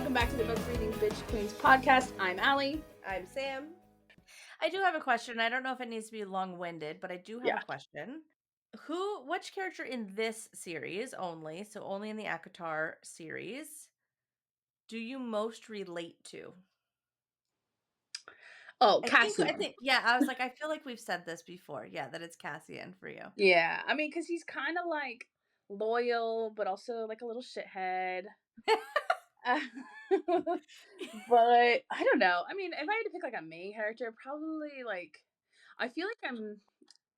Welcome back to the Book Reading Bitch Queens podcast. I'm Allie. I'm Sam. I do have a question. I don't know if it needs to be long-winded, but I do have a question. Which character in this series only, so only in the ACOTAR series, do you most relate to? Oh, I Cassian. think, yeah, I was like, I feel like we've said this before. Yeah, that it's Cassian for you. Yeah, I mean, because he's kind of like loyal, but also like a little shithead. But I don't know. I mean, if I had to pick like a main character, probably like I feel like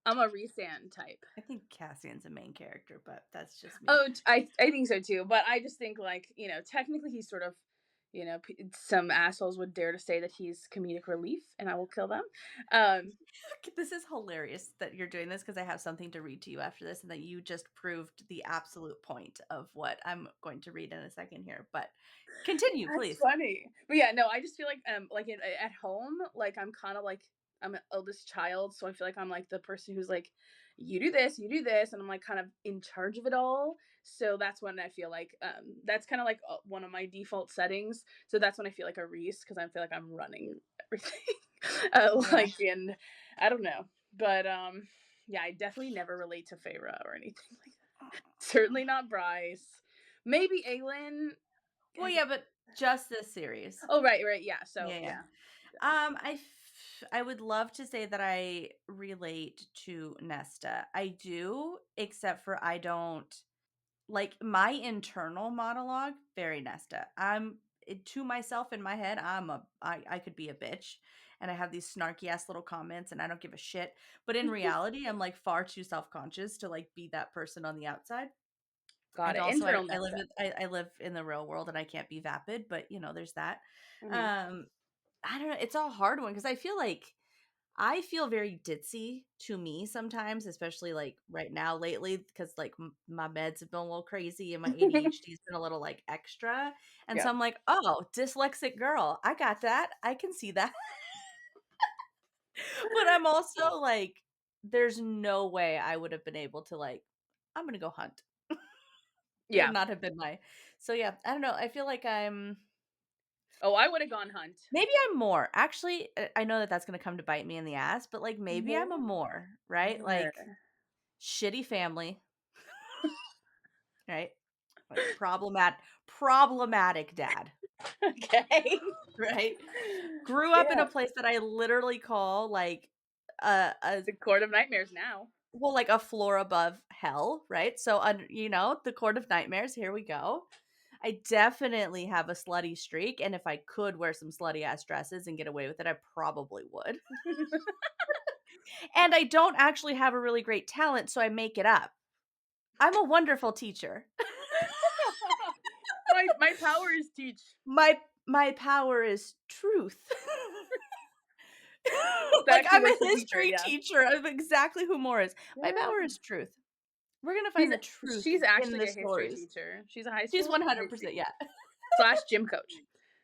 I'm a Rhys type. I think Cassian's a main character, but that's just me. Oh, I think so too. But I just think like, technically he's sort of, some assholes would dare to say that he's comedic relief, and I will kill them. This is hilarious that you're doing this because I have something to read to you after this, and that you just proved the absolute point of what I'm going to read in a second here. But continue, please. That's funny. But yeah, no, I just feel like at home, like I'm kind of like I'm an eldest child, so I feel like I'm like the person who's like, you do this, and I'm like kind of in charge of it all. So that's when I feel like that's kind of like one of my default settings. So that's when I feel like a Rhys, because I feel like I'm running everything. Like in I don't know, but yeah, I definitely never relate to Feyre or anything like that. Certainly not Bryce. Maybe Aelin. Well, yeah, but just this series. Oh, right, yeah. So yeah. I would love to say that I relate to Nesta. I do, except for I don't like my internal monologue. Very Nesta. To myself in my head. I could be a bitch, and I have these snarky ass little comments, and I don't give a shit. But in reality, I'm like far too self-conscious to like be that person on the outside. Got it. Also, I live in the real world, and I can't be vapid, but there's that. Mm-hmm. I don't know. It's a hard one because I feel very ditzy to me sometimes, especially like right now lately, because like my meds have been a little crazy and my ADHD's been a little like extra. And so I'm like, oh, dyslexic girl. I got that. I can see that. But I'm also like, there's no way I would have been able to like, I'm going to go hunt. Yeah. Would not have been so yeah, I don't know. I feel like I'm. Oh, I would have gone hunt. Maybe I'm more. Actually, I know that that's going to come to bite me in the ass, but like maybe I'm a more, right? Like shitty family. Right? Like problematic dad. Okay. Right? Grew up in a place that I literally call like the Court of Nightmares now. Well, like a floor above hell, right? So the Court of Nightmares, here we go. I definitely have a slutty streak, and if I could wear some slutty ass dresses and get away with it, I probably would. And I don't actually have a really great talent, so I make it up. I'm a wonderful teacher. my power is teach. My power is truth. Like I'm a history teacher of exactly who Moore is. My power is truth. We're gonna find the truth. She's actually in the a history stories. teacher. She's a high school. She's 100%, yeah. / gym coach.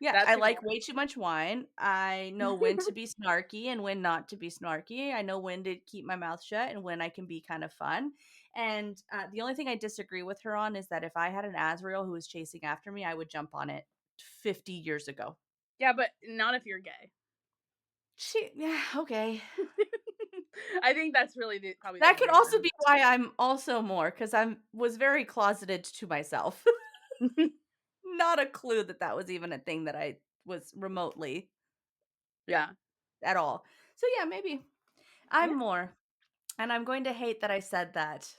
Yeah, that's I like way too much wine. I know when to be snarky and when not to be snarky. I know when to keep my mouth shut and when I can be kind of fun. And the only thing I disagree with her on is that if I had an Azrael who was chasing after me, I would jump on it 50 years ago. Yeah, but not if you're gay. Yeah, okay. I think that's really probably that could also be why I'm also more, because I was very closeted to myself. Not a clue that was even a thing that I was remotely at all. So yeah, maybe I'm more, and I'm going to hate that I said that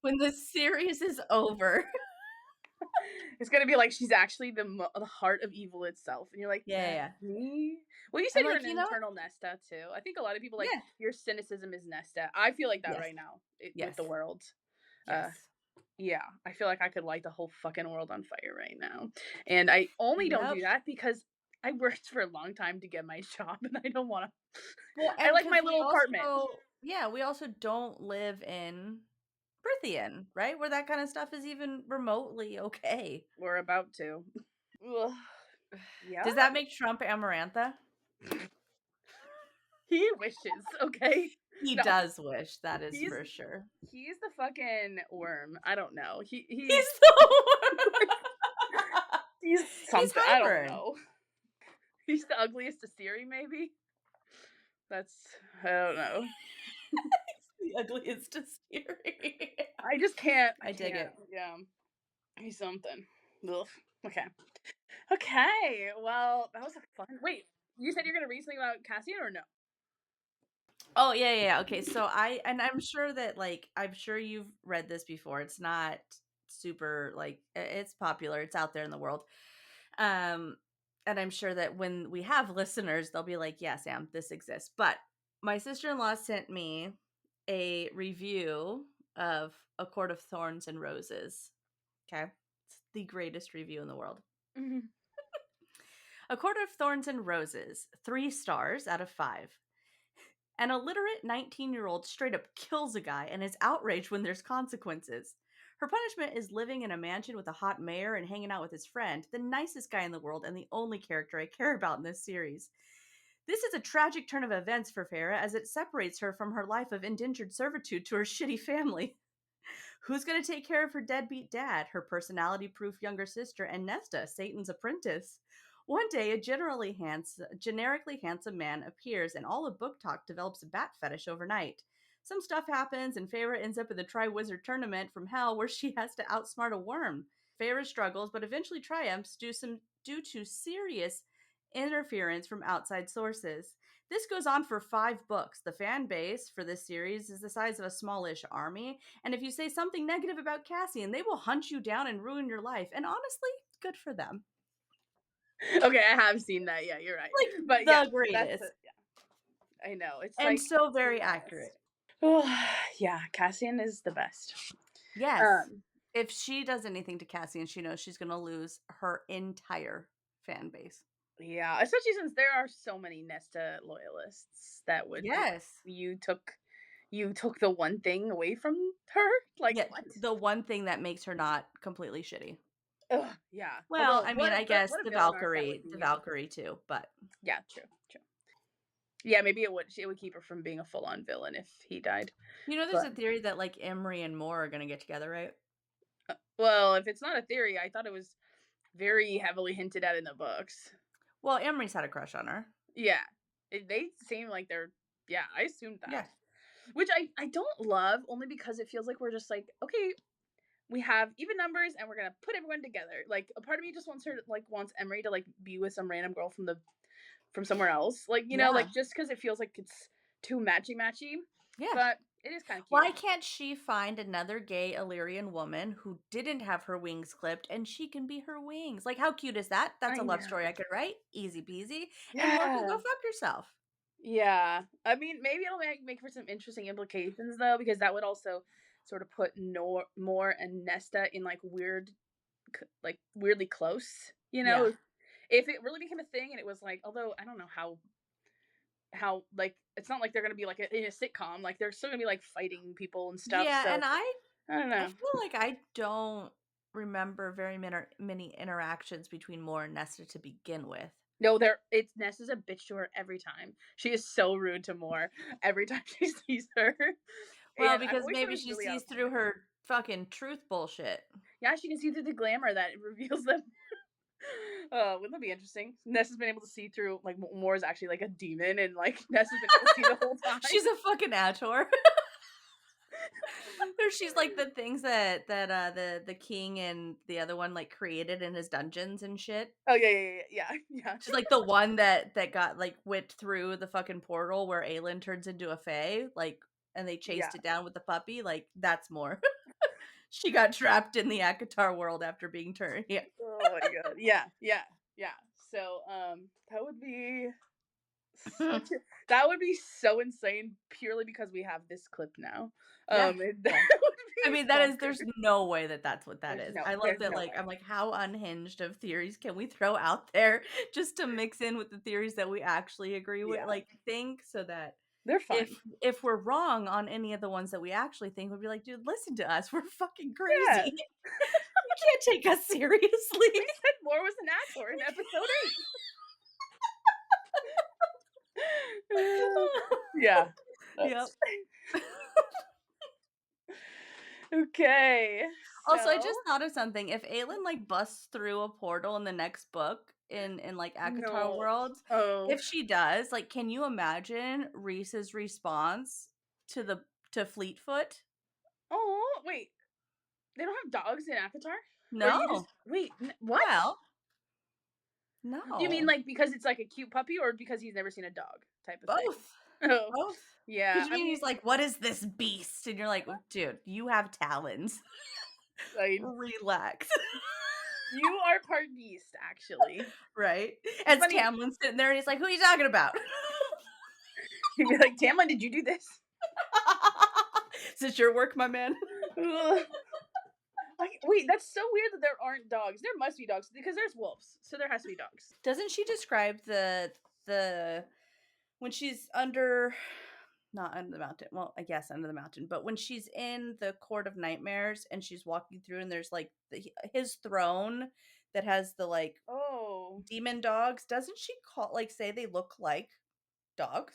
when the series is over. It's gonna be like she's actually the heart of evil itself, and you're like, yeah. Me? Well, you said you're an internal Nesta too. I think a lot of people your cynicism is Nesta. I feel like that right now with the world. Yeah, I feel like I could light the whole fucking world on fire right now, and I only don't do that because I worked for a long time to get my job, and I don't want to. Well, I like my little apartment. Yeah, we also don't live in Prithian, right? Where that kind of stuff is even remotely okay. We're about to. Yeah. Does that make Trump Amarantha? He wishes, okay? He does wish, that is for sure. He's the fucking worm. I don't know. He's the worm. something. I don't stubborn. know. He's the ugliest to Siri, maybe. That's I don't know. The ugliest to Siri. I just can't. I I dig can't. it. Yeah, he's something. Ugh. Okay. Okay. Well, that was a fun. Wait, you said you're gonna read something about Cassian or no? Oh, yeah. Okay, so I'm sure that, like, I'm sure you've read this before. It's not super, like, it's popular. It's out there in the world. Um, and I'm sure that when we have listeners, they'll be like, "Yeah, Sam, this exists." But my sister-in-law sent me a review of A Court of Thorns and Roses. Okay? It's the greatest review in the world. Mhm. A Court of Thorns and Roses, 3 stars out of 5. An illiterate 19-year-old straight up kills a guy and is outraged when there's consequences. Her punishment is living in a mansion with a hot mayor and hanging out with his friend, the nicest guy in the world and the only character I care about in this series. This is a tragic turn of events for Feyre as it separates her from her life of indentured servitude to her shitty family. Who's going to take care of her deadbeat dad, her personality proof younger sister, and Nesta, Satan's apprentice? One day, a generically handsome man appears, and all of Book Talk develops a bat fetish overnight. Some stuff happens, and Feyre ends up in the Triwizard Tournament from hell where she has to outsmart a worm. Feyre struggles, but eventually triumphs due to serious interference from outside sources. This goes on for 5 books. The fan base for this series is the size of a smallish army, and if you say something negative about Cassian, they will hunt you down and ruin your life. And honestly, good for them. Okay, I have seen that. Yeah, you're right. Like, But yeah, the that's it. greatest. Yeah, I know. It's And like so very yes. accurate. Oh, yeah, Cassian is the best. Yes. Um, If she does anything to Cassian, she knows she's going to lose her entire fan base. yeah, especially since there are so many Nesta loyalists that would be Yes. you took the one thing away from her? Like Yeah, what? the one thing that makes her not completely shitty. Ugh, yeah. Well, Although I mean, I guess what a the villain arc that would Valkyrie, be. too, but Yeah, true, true. Yeah, maybe it would keep her from being a full on villain if he died. there's But a theory that like Emery and Moore are going to get together, right? well, if it's not a theory, I thought it was very heavily hinted at in the books. Well, Emery's had a crush on her. Yeah. They seem like they're yeah, I assumed Yeah. that. Which I don't love only because it feels like we're just like, okay, we have even numbers and we're gonna put everyone together. Like a part of me just wants Emery to like be with some random girl from somewhere else. Like, Yeah. like just because it feels like it's too matchy. Yeah. But it is kind of cute. Why can't she find another gay Illyrian woman who didn't have her wings clipped and she can be her wings? Like, how cute is that? That's I a love know. story I could write. Easy peasy. And Moore can go Yeah. fuck yourself. Yeah. I mean, maybe it'll make for some interesting implications though, because that would also sort of put More and Nesta in like like weirdly close. Yeah. If it really became a thing and it was like, although I don't know how like it's not like they're gonna be like in a sitcom, like they're still gonna be like fighting people and stuff. Yeah, So and I don't I know. feel like I don't remember very many interactions between Moore and Nesta to begin with. No, it's Ness is a bitch to her every time. She is so rude to Moore every time she sees her. Well, And I've because always thought maybe it was she really out sees of through pocket. her fucking truth bullshit. Yeah, she can see through the glamour that it reveals them. Wouldn't that be interesting? Ness has been able to see through like Moore is actually like a demon, and like Ness has been able to see the whole time. She's a fucking Ator. Or she's like the things that the king and the other one like created in his dungeons and shit. Oh yeah. She's like the one that got like whipped through the fucking portal where Aelin turns into a fae, like, and they Yeah. chased it down with the puppy. Like, that's more. She got trapped in the ACOTAR world after being turned. Yeah. Oh my god. Yeah. So that would be that would be so insane purely because we have this clip now. Yeah. That would I be mean, bonkers. there's no way that's what that is. I love There's that, no like, way. I'm like, how unhinged of theories can we throw out there just to mix in with the theories that we actually agree with, Yeah. like, think, so that They're fun. if we're wrong on any of the ones that we actually think, we'd be like, dude, listen to us. We're fucking Yeah. crazy. You can't take us seriously. We said Moore was an actor in episode 8. Yeah. Yep. Okay. Also, I So just thought of something. If Aelin like busts through a portal in the next book in like ACOTAR no. world, Oh. if she does, like, can you imagine Rhys's response to the to Fleetfoot? Oh, wait. They don't have dogs in Akatar? Or you just No. wait, what? Well, You mean no. like because it's like a cute puppy or because he's never seen a dog type of thing? Both. Oh, Both. yeah. Because you I mean mean, he's like, "What is this beast?" And you're like, "Dude, you have talons. I mean, Relax." you are part beast, actually. Right? It's As funny. Tamlin's sitting there and he's like, "Who are you talking about?" You'd be like, Tamlin, did you do this? "Is this your work, my man?" Ugh. Like, wait, that's so weird that there aren't dogs. There must be dogs because there's wolves, so there has to be dogs. Doesn't she describe the when she's under not under the mountain, well, I guess under the mountain, but when she's in the court of nightmares and she's walking through and there's like his throne that has the like Oh, demon dogs, doesn't she call like say they look like dogs?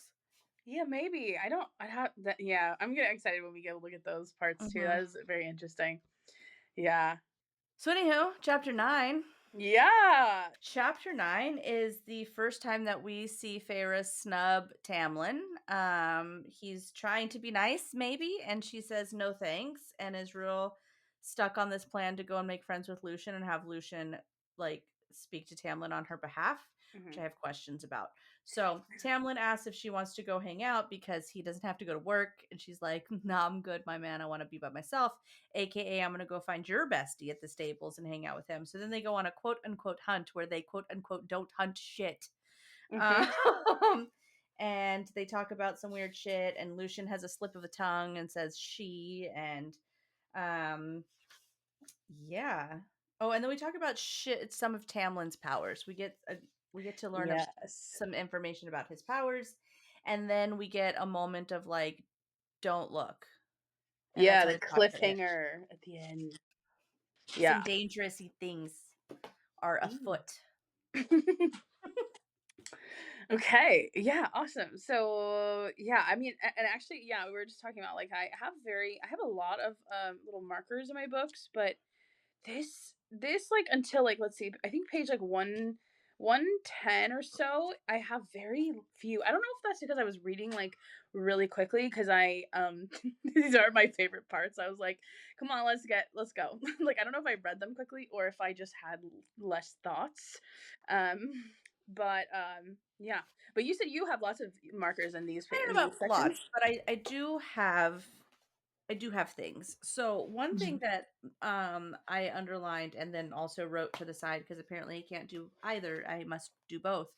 yeah, maybe. I don't. I have that. Yeah, I'm getting excited when we get to look at those parts too. Mhm. That is very interesting. Yeah. So anywho, chapter 9. Yeah. Chapter 9 is the first time that we see Feyre snub Tamlin. He's trying to be nice, maybe, and she says no thanks, and is real stuck on this plan to go and make friends with Lucian and have Lucian like speak to Tamlin on her behalf, which Hmm. I have questions about. So Tamlin asks if she wants to go hang out because he doesn't have to go to work, and she's like, "Nah, I'm good, my man. I want to be by myself." AKA, I'm going to go find your bestie at the stables and hang out with him. So then they go on a quote unquote hunt where they quote unquote don't hunt shit. Um, Hmm. and they talk about some weird shit, and Lucian has a slip of the tongue and says she, and um, yeah. Oh, and then we talk about shit, some of Tamlin's powers. We get to learn Yes. some information about his powers, and then we get a moment of like, don't look. And that's Yeah, how the the chapter ends. cliffhanger at the end. Yeah. Some dangerousy things are Ooh. afoot. Okay. Yeah. Awesome. So yeah, I mean, and actually, yeah, we were just talking about like I have a lot of little markers in my books, but this like until like let's see, I think page like 110 or so, I have very few. I don't know if that's because I was reading like really quickly because I these are my favorite parts. I was like, come on, let's go. Like I don't know if I read them quickly or if I just had less thoughts. Um but yeah. But you said you have lots of markers in I in don't know these about sections? lots, but I do have things. So one thing Mhm. that I underlined and then also wrote to the side because apparently I can't do either. I must do both.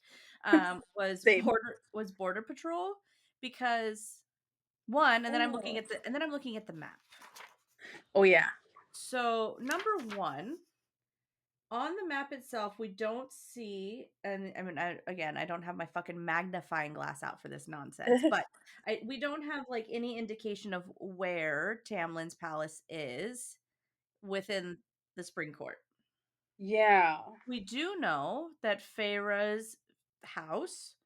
Same. Was border patrol because one, and then Oh. I'm looking at the map. Oh yeah. So number one, on the map itself, we don't see, and I mean, again, I don't have my fucking magnifying glass out for this nonsense, but we don't have like any indication of where Tamlin's palace is within the Spring Court. Yeah. We do know that Feyre's house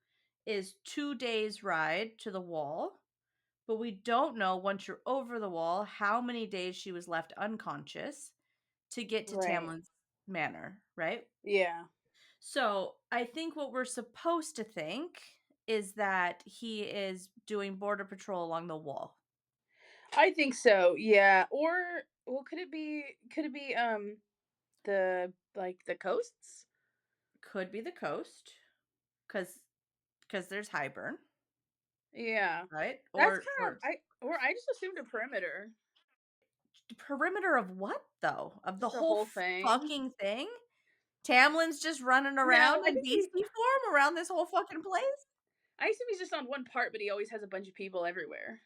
is 2 days' ride to the wall, but we don't know once you're over the wall how many days she was left unconscious to get to Right. Tamlin's manor, right? Yeah. So I think what we're supposed to think is that he is doing border patrol along the wall. I think so. Yeah. Or well, could it be the like the coasts? Could be the coast, because there's Highburn, Yeah. right? That's kind of I just assumed a perimeter. Perimeter of what though? Of the Just the whole whole thing. fucking thing? Tamlin's just running No, around I in think beastie form around this whole fucking place? I assume he's just on one part, but he always has a bunch of people everywhere.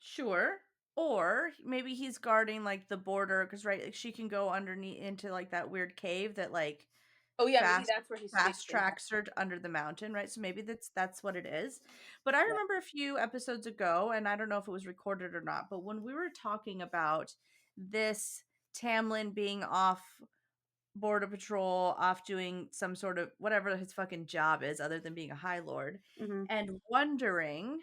Sure. Or maybe he's guarding like the border because right, like she can go underneath into like that weird cave that like Oh yeah, maybe fast that's where he's fast stationed. tracks her under the mountain, right? So maybe that's what it is. But I Yeah. remember a few episodes ago, and I don't know if it was recorded or not, but when we were talking about this Tamlin being off border patrol, off doing some sort of whatever his fucking job is other than being a high lord, Hmm. and wondering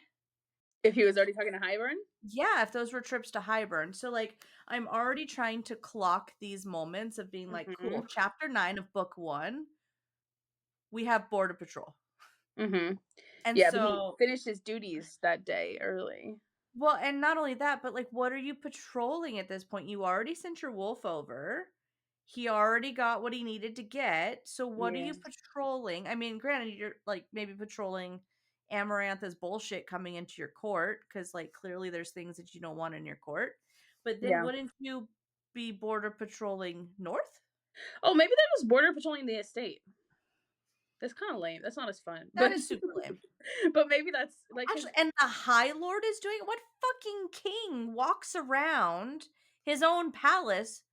If he was already talking to Hybern? Yeah, if those were trips to Hybern. So, like, I'm already trying to clock these moments of being like, Mhm. cool, chapter 9 of book 1, we have border patrol. Mhm. And Yeah, but he so, finished his duties that day early. well, and not only that, but like, what are you patrolling at this point? You already sent your wolf over. He already got what he needed to get. So, what are Yeah. you patrolling? I mean, granted, you're like maybe patrolling Amarantha's bullshit coming into your court because, like, clearly there's things that you don't want in your court. But then, Yeah. wouldn't you be border patrolling north? Oh, maybe that was border patrolling the estate. That's kinda lame. That's not as fun, That but is super lame. but maybe that's, like, Actually, cause and the High Lord is doing it? What fucking king walks around his own palace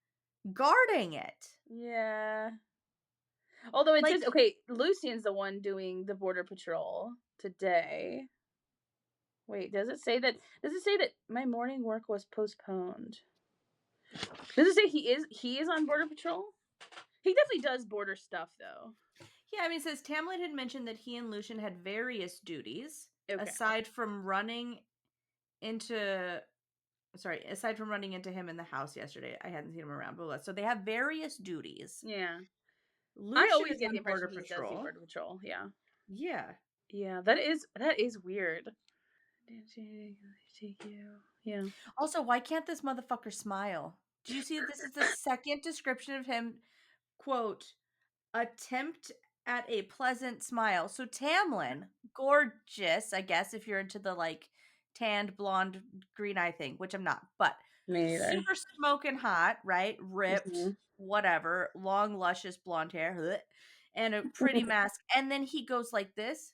guarding it? yeah. Although it Like, says okay, Lucian's the one doing the border patrol today. Wait, does it say that my morning work was postponed? Does it say he is on border patrol? He definitely does border stuff though. yeah, I mean, it says Tamlin had mentioned that he and Lucian had various duties Okay. aside from running into aside from running into him in the house yesterday. I hadn't seen him around, blah, blah. So they have various duties. Yeah. I Lucian always is get the on impression border he does do patrol. border patrol. Yeah. Yeah. Yeah, that is weird. Take you. Yeah. Also, why can't this motherfucker smile? Do you see this is the second description of him, quote, attempt at a pleasant smile. So Tamlin, gorgeous, I guess, if you're into the like tanned blonde green eye thing, which I'm not, but Me neither. super smoking hot, right? Ripped, Mhm. whatever, long, luscious blonde hair, bleh, and a pretty mask. And then he goes like this.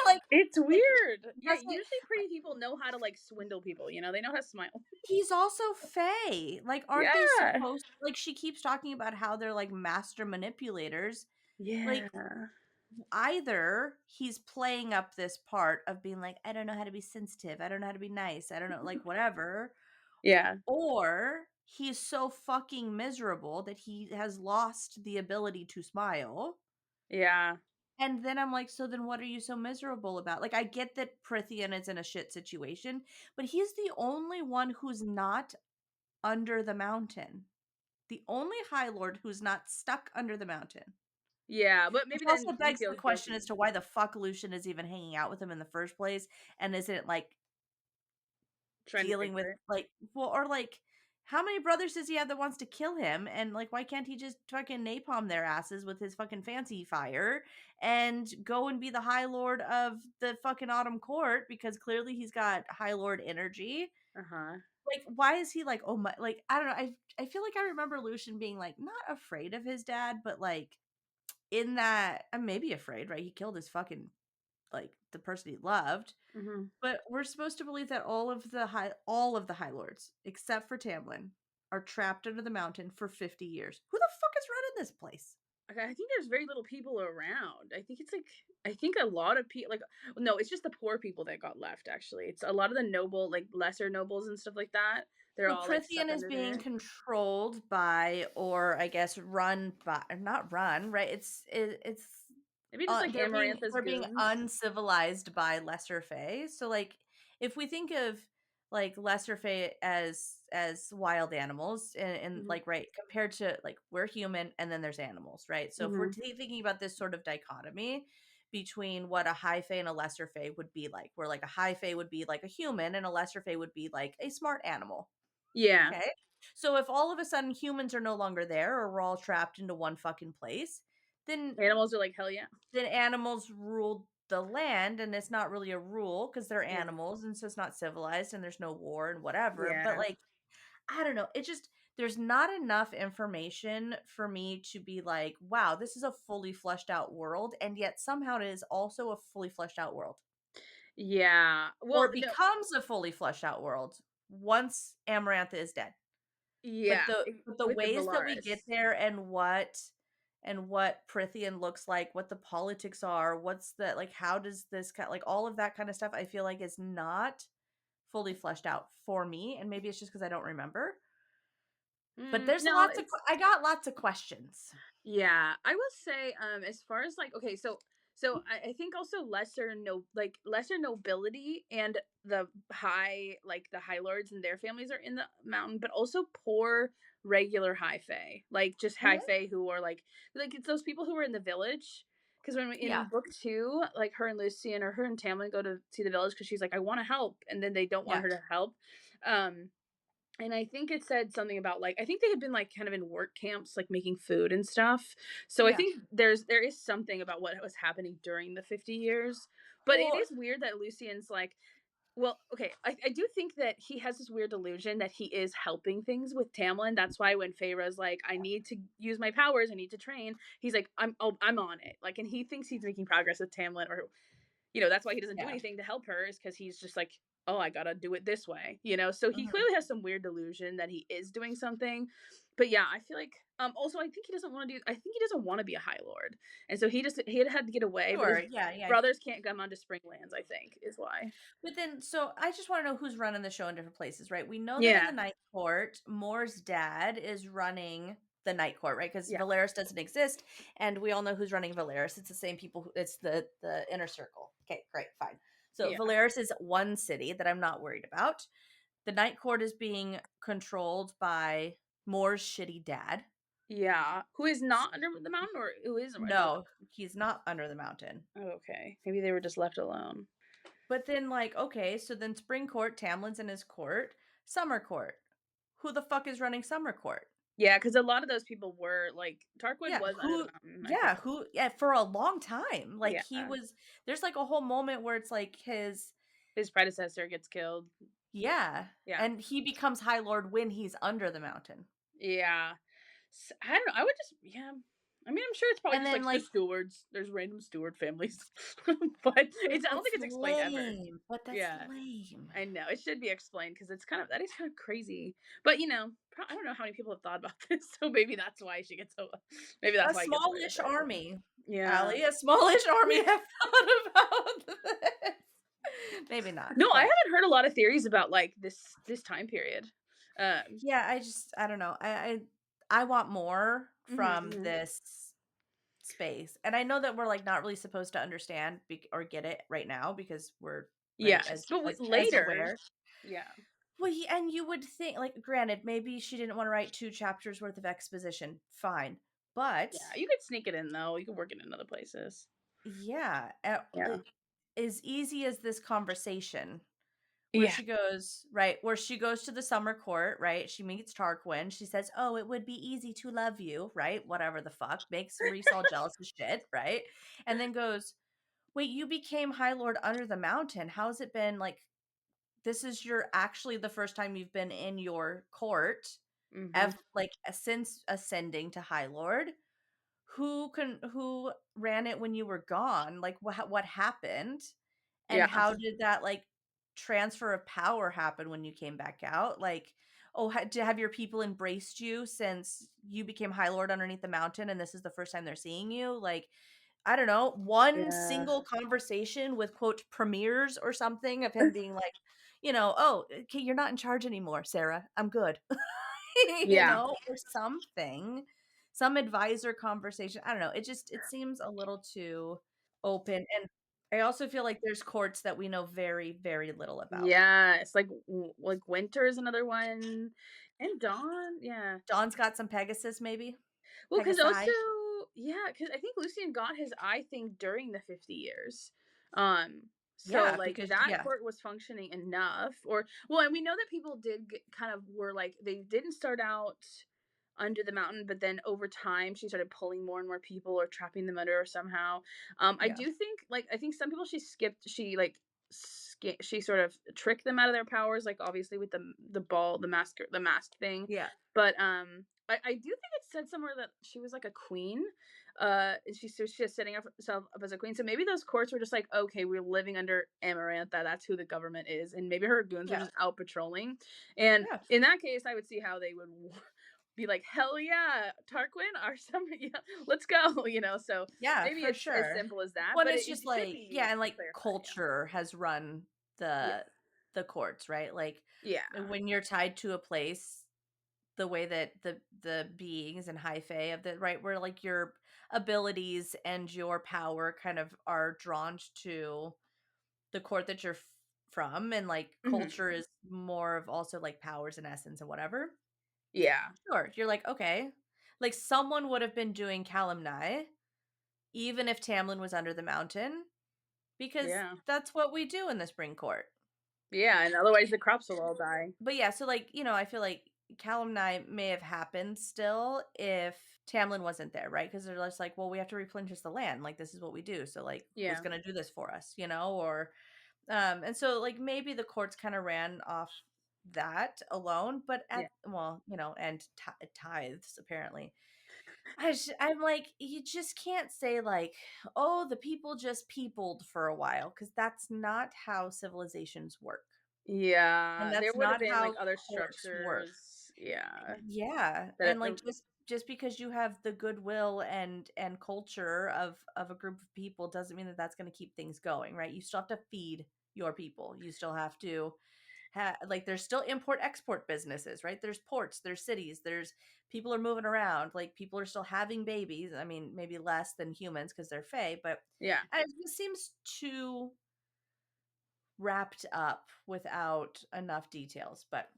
like It's like weird. Yeah, that's usually pretty people know how to like swindle people, they know how to smile. he's also Fae. Like, aren't they Yeah. supposed like she keeps talking about how they're like master manipulators. Yeah. Like either he's playing up this part of being like, I don't know how to be sensitive, I don't know how to be nice, I don't know, like whatever, Yeah. or he's so fucking miserable that he has lost the ability to smile. Yeah. And then I'm like, so then what are you so miserable about? Like, I get that Prithian is in a shit situation, but he's the only one who's not under the mountain. The only High Lord who's not stuck under the mountain. Yeah, but Which maybe then also he begs the feels question as guilty. to why the fuck Lucian is even hanging out with him in the first place, and isn't, like, Trying to dealing fix with, it. like well, or, like, how many brothers does he have that wants to kill him, and, like, why can't he just fucking napalm their asses with his fucking fancy fire, and go and be the High Lord of the fucking Autumn Court, because clearly he's got High Lord energy. Uh-huh. Like, why is he like, "Oh my," like, I don't know, I feel like I remember Lucian being, like, not afraid of his dad, but, like, in that maybe afraid, right? He killed his fucking like the person he loved. Mhm. But we're supposed to believe that all of the High Lords, except for Tamlin, are trapped under the mountain for 50 years. Who the fuck is running this place? Okay, I think there's very little people around. I think a lot of people like no, it's just the poor people that got left actually. It's a lot of the noble, like lesser nobles and stuff like that. They're So all like stuck Prithian is under being there. controlled by, or I guess run by, or not run, right? It's Maybe just like Amarantha's they're being goons. uncivilized by lesser fae. So like if we think of like lesser fae as wild animals and Mhm. like right compared to like we're human and then there's animals, right? So if we're Mhm. thinking about this sort of dichotomy between what a high fae and a lesser fae would be like, where like a high fae would be like a human and a lesser fae would be like a smart animal. Yeah. Okay. So if all of a sudden humans are no longer there or we're all trapped into one fucking place, then Animals are like hell yeah. animals ruled the land and it's not really a rule because they're Yeah. animals and so it's not civilized and there's no war and whatever. But Yeah. like I don't know, it just there's not enough information for me to be like, wow, this is a fully fleshed out world and yet somehow it is also a fully fleshed out world. Yeah. Or Well, it no. becomes a fully fleshed out world once Amarantha is dead. Yeah. But the With the ways that we get Valaris. there and what Prithian looks like, what the politics are, what's the like how does this kind like all of that kind of stuff I feel like is not fully fleshed out for me and maybe it's just cuz I don't remember. But there's No, I got lots of questions. yeah, I will say, as far as like, okay, so So I think also lesser nobility and the high lords and their families are in the mountain, but also poor regular high fae, like just high Mhm. fae who are like it's those people who are in the village. Because when in Yeah, book two, like her and Lucian or her and Tamlin go to see the village because she's like, I want to help, and then they don't want yeah, her to help. Um, and I think it said something about like I think they had been like kind of in work camps, like making food and stuff. So I yeah. think there is something about what was happening during the 50 years. But it Well, is weird that Lucian's like, well, okay, I do think that he has this weird delusion that he is helping things with Tamlin. That's why when Feyre's like, I need to use my powers, I need to train, he's like, I'm on it. Like, and he thinks he's making progress with Tamlin, or that's why he doesn't do yeah. anything to help her, is because he's just like, oh, I gotta do it this way. So he Mhm. clearly has some weird delusion that he is doing something. But yeah, I feel like also I think he doesn't want to do I think he doesn't want to be a high lord. And so he had to get away, but his Sure, yeah, yeah. brothers can't come onto Springlands, I think, is why. But then, so I just want to know who's running the show in different places, right? We know that in the Yeah. Night Court, Moore's dad is running the Night Court, right? Because Yeah. Valeris doesn't exist, and we all know who's running Valeris. It's the same people. It's the inner circle. Okay, great, fine. So Yeah. Valeris is one city that I'm not worried about. The Night Court is being controlled by Moore's shitty dad. Yeah. Who is not under the mountain, or who is under the No, he's not under the mountain. mountain? Oh, okay. Maybe they were just left alone. But then, like, okay, so then Spring Court, Tamlin's in his court, Summer Court. Who the fuck is running Summer Court? Yeah, because a lot of those people were like Tarquin Yeah, was under the who? mountain, I Yeah, think. who? Yeah, for a long time. Like Yeah. he was. There's like a whole moment where it's like his. His predecessor gets killed. Yeah, Yeah. and he becomes High Lord when he's under the mountain. Yeah. I don't know. I would just, yeah. I mean, I'm sure it's probably And just then like the like, stewards. There's random steward families, but but I don't that's think it's explained ever. lame. But that's Yeah, lame. I know it should be explained because that is kind of crazy. But I don't know how many people have thought about this, so maybe that's why she gets so. Maybe A that's why he gets away with smallish it. army, Yeah. Allie. A smallish army have thought about this. Maybe not, No, I but haven't heard a lot of theories about like this time period. Um. yeah, I don't know. I want more Mhm, from mhm. this space. And I know that we're like not really supposed to understand or get it right now because we're right Yes, but as later. aware. Yeah. Well, and you would think like granted, maybe she didn't want to write 2 chapters worth of exposition. Fine. But Yeah, you could sneak it in though. You could work it in other places. yeah, Yeah. as easy as this conversation where Yeah. she goes, right, where she goes to the summer court, right? She meets Tarquin. She says, "Oh, it would be easy to love you," right? Whatever the fuck. Makes Rhys all jealous as shit, right? And then goes, "Wait, you became High Lord under the mountain. How's it been like this is your actually the first time you've been in your court Mhm. since ascending to High Lord? Who ran it when you were gone? Like what happened? And Yeah. how did that, like, transfer of power happen when you came back out? Like, oh, have your people embraced you since you became High Lord underneath the mountain and this is the first time they're seeing you? Like, I don't know, one Yeah. single conversation with, quote, premieres or something of him being like, "Oh, okay, you're not in charge anymore, Sarah. I'm good." Yeah. Or something. Some advisor conversation. I don't know. It seems a little too open, and I also feel like there's courts that we know very, very little about. Yes, like Winter is another one, and Dawn, yeah. Dawn's got some Pegasus, maybe? Well, because also Pegasi? yeah, because I think Lucian got his eye thing during the 50 years. Um, so Yeah, like because that yeah, court was functioning enough, or well, and we know that people kind of were like they didn't start out under the mountain, but then over time she started pulling more and more people or trapping them under or somehow. I yeah, do think like I think some people she sort of tricked them out of their powers, like obviously with the mask thing. yeah, But I do think it said somewhere that she was like a queen. And she's just setting herself up as a queen. So maybe those courts were just like, okay, we're living under Amarantha. That's who the government is, and maybe her goons are yeah, just out patrolling. And yeah, in that case, I would see how they would be like, hell yeah, Tarquin, our summer, yeah, let's go. So yeah, maybe for it's as sure. simple as that, When but it's it just should like be yeah, and like clarified. Yeah. culture has run Yeah. the courts, right? Like Yeah. when you're tied to a place the way that the beings and high fae of the right where like your abilities and your power kind of are drawn to the court that you're from, and like Mhm. culture is more of also like powers and essence and whatever. Yeah. Sure, you're like, okay, like someone would have been doing calumny even if Tamlin was under the mountain, because Yeah. that's what we do in the spring court. Yeah, and otherwise the crops will all die. But yeah, so like, I feel like calumny may have happened still if Tamlin wasn't there, right? Because they're just like, well, we have to replenish the land. Like, this is what we do. So, like, who's Yeah. gonna do this for us, Or, and so like maybe the courts kind of ran off that alone, but Yeah. well, and tithes apparently. I'm like, you just can't say like, oh, the people just peopled for a while, because that's not how civilizations work. And Yeah, there that's would have not been, like, how other courts work. structures, yeah, Yeah, that and, like, just because you have the goodwill and culture of a group of people doesn't mean that that's gonna keep things going, right? You still have to feed your people. You still have to like, there's still import-export businesses, right? There's ports, there's cities, there's people are moving around, like, people are still having babies. I mean, maybe less than humans because 'cause they're fae, but yeah, it just seems too wrapped up without enough details, but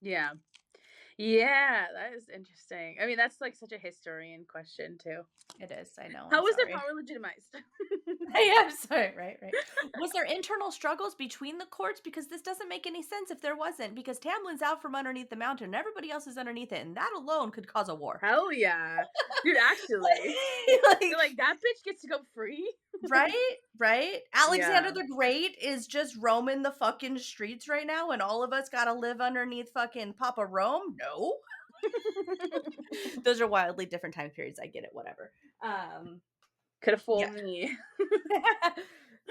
yeah. Yeah, that is interesting. I mean, that's, like, such a historian question too. it is. I know, I'm How was their sorry. power legitimized? I am sorry, right, right. Was there internal struggles between the courts? Because this doesn't make any sense if there wasn't, because Tamlin's out from underneath the mountain and everybody else is underneath it, and that alone could cause a war. Hell yeah. Dude, actually, you're Like, like, "That bitch gets to go free?" right? Right? Alexander Yeah. the Great is just roaming the fucking streets right now, and all of us gotta live underneath fucking Papa Rome? No. Those are wildly different time periods. I get it, whatever. Coulda Yeah. fooled me.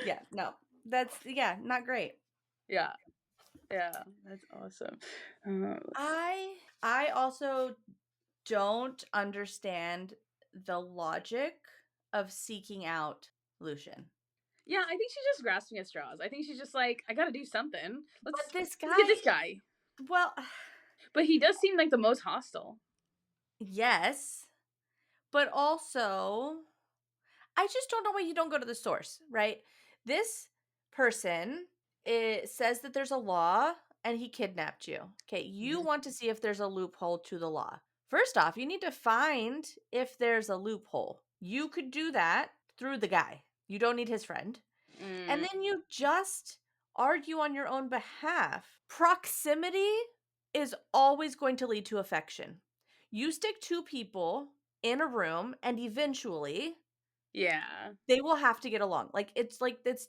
Yeah, no. That's yeah, not great. Yeah, yeah, that's awesome. Uh, I also don't understand the logic of seeking out Lucian. yeah, I think she's just grasping at straws. I think she's just like, "I gotta do something. But this Let's get guy, this guy." well, But he does seem like the most hostile. yes, but also I just don't know why you don't go to the source, right? This person, it says that there's a law and he kidnapped you. Okay, you Mhm. want to see if there's a loophole to the law. First off, you need to find if there's a loophole. You could do that through the guy. You don't need his friend. And Mm, then you just argue on your own behalf. Proximity is always going to lead to affection. You stick two people in a room, and eventually yeah. they will have to get along. It's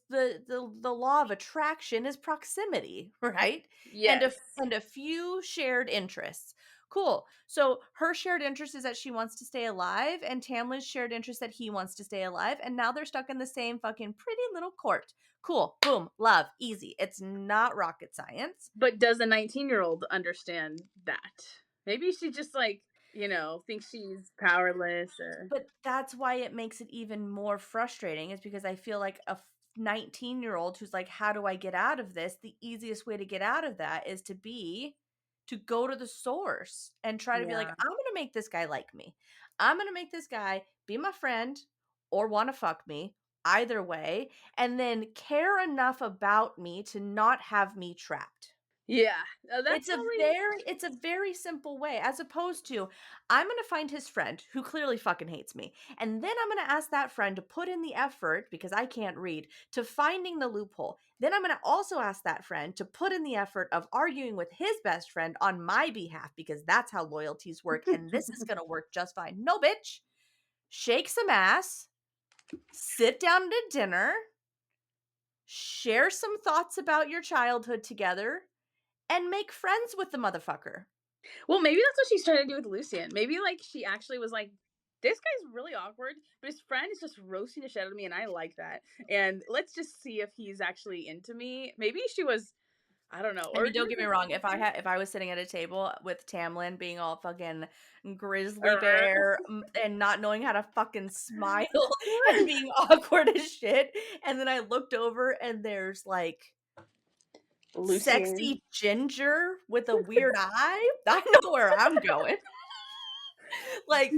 the law of attraction is proximity, right? Yes. And a few shared interests. Cool. So her shared interest is that she wants to stay alive, and Tamlin's shared interest that he wants to stay alive, and now they're stuck in the same fucking pretty little court. Cool. Boom. Love. Easy. It's not rocket science. But does a 19-year-old understand that? Maybe she just, like, thinks she's powerless or But that's why it makes it even more frustrating, is because I feel like a 19-year-old who's like, how do I get out of this? The easiest way to get out of that is to go to the source and try to be like, yeah. I'm going to make this guy like me. I'm going to make this guy be my friend or want to fuck me, either way, and then care enough about me to not have me trapped. Yeah. That's probably It's a very simple way, as opposed to, I'm gonna find his friend who clearly fucking hates me, and then I'm gonna ask that friend to put in the effort, because I can't read, to finding the loophole. Then I'm gonna also ask that friend to put in the effort of arguing with his best friend on my behalf, because that's how loyalties work, and this is gonna work just fine. No, bitch. Shake some ass, sit down to dinner, share some thoughts about your childhood together, and make friends with the motherfucker. Well, maybe that's what she's trying to do with Lucien. Maybe, like, she actually was like, "This guy's really awkward, but his friend is just roasting the shit out of me, and I like that. And let's just see if he's actually into me." Maybe she was, I don't know, I or mean, he don't was get me like, wrong, if I was sitting at a table with Tamlin being all fucking grizzly "Arr." bear, and not knowing how to fucking smile and being awkward as shit, and then I looked over and there's like Lucien. sexy ginger with a weird eye. I know where I'm going. Like,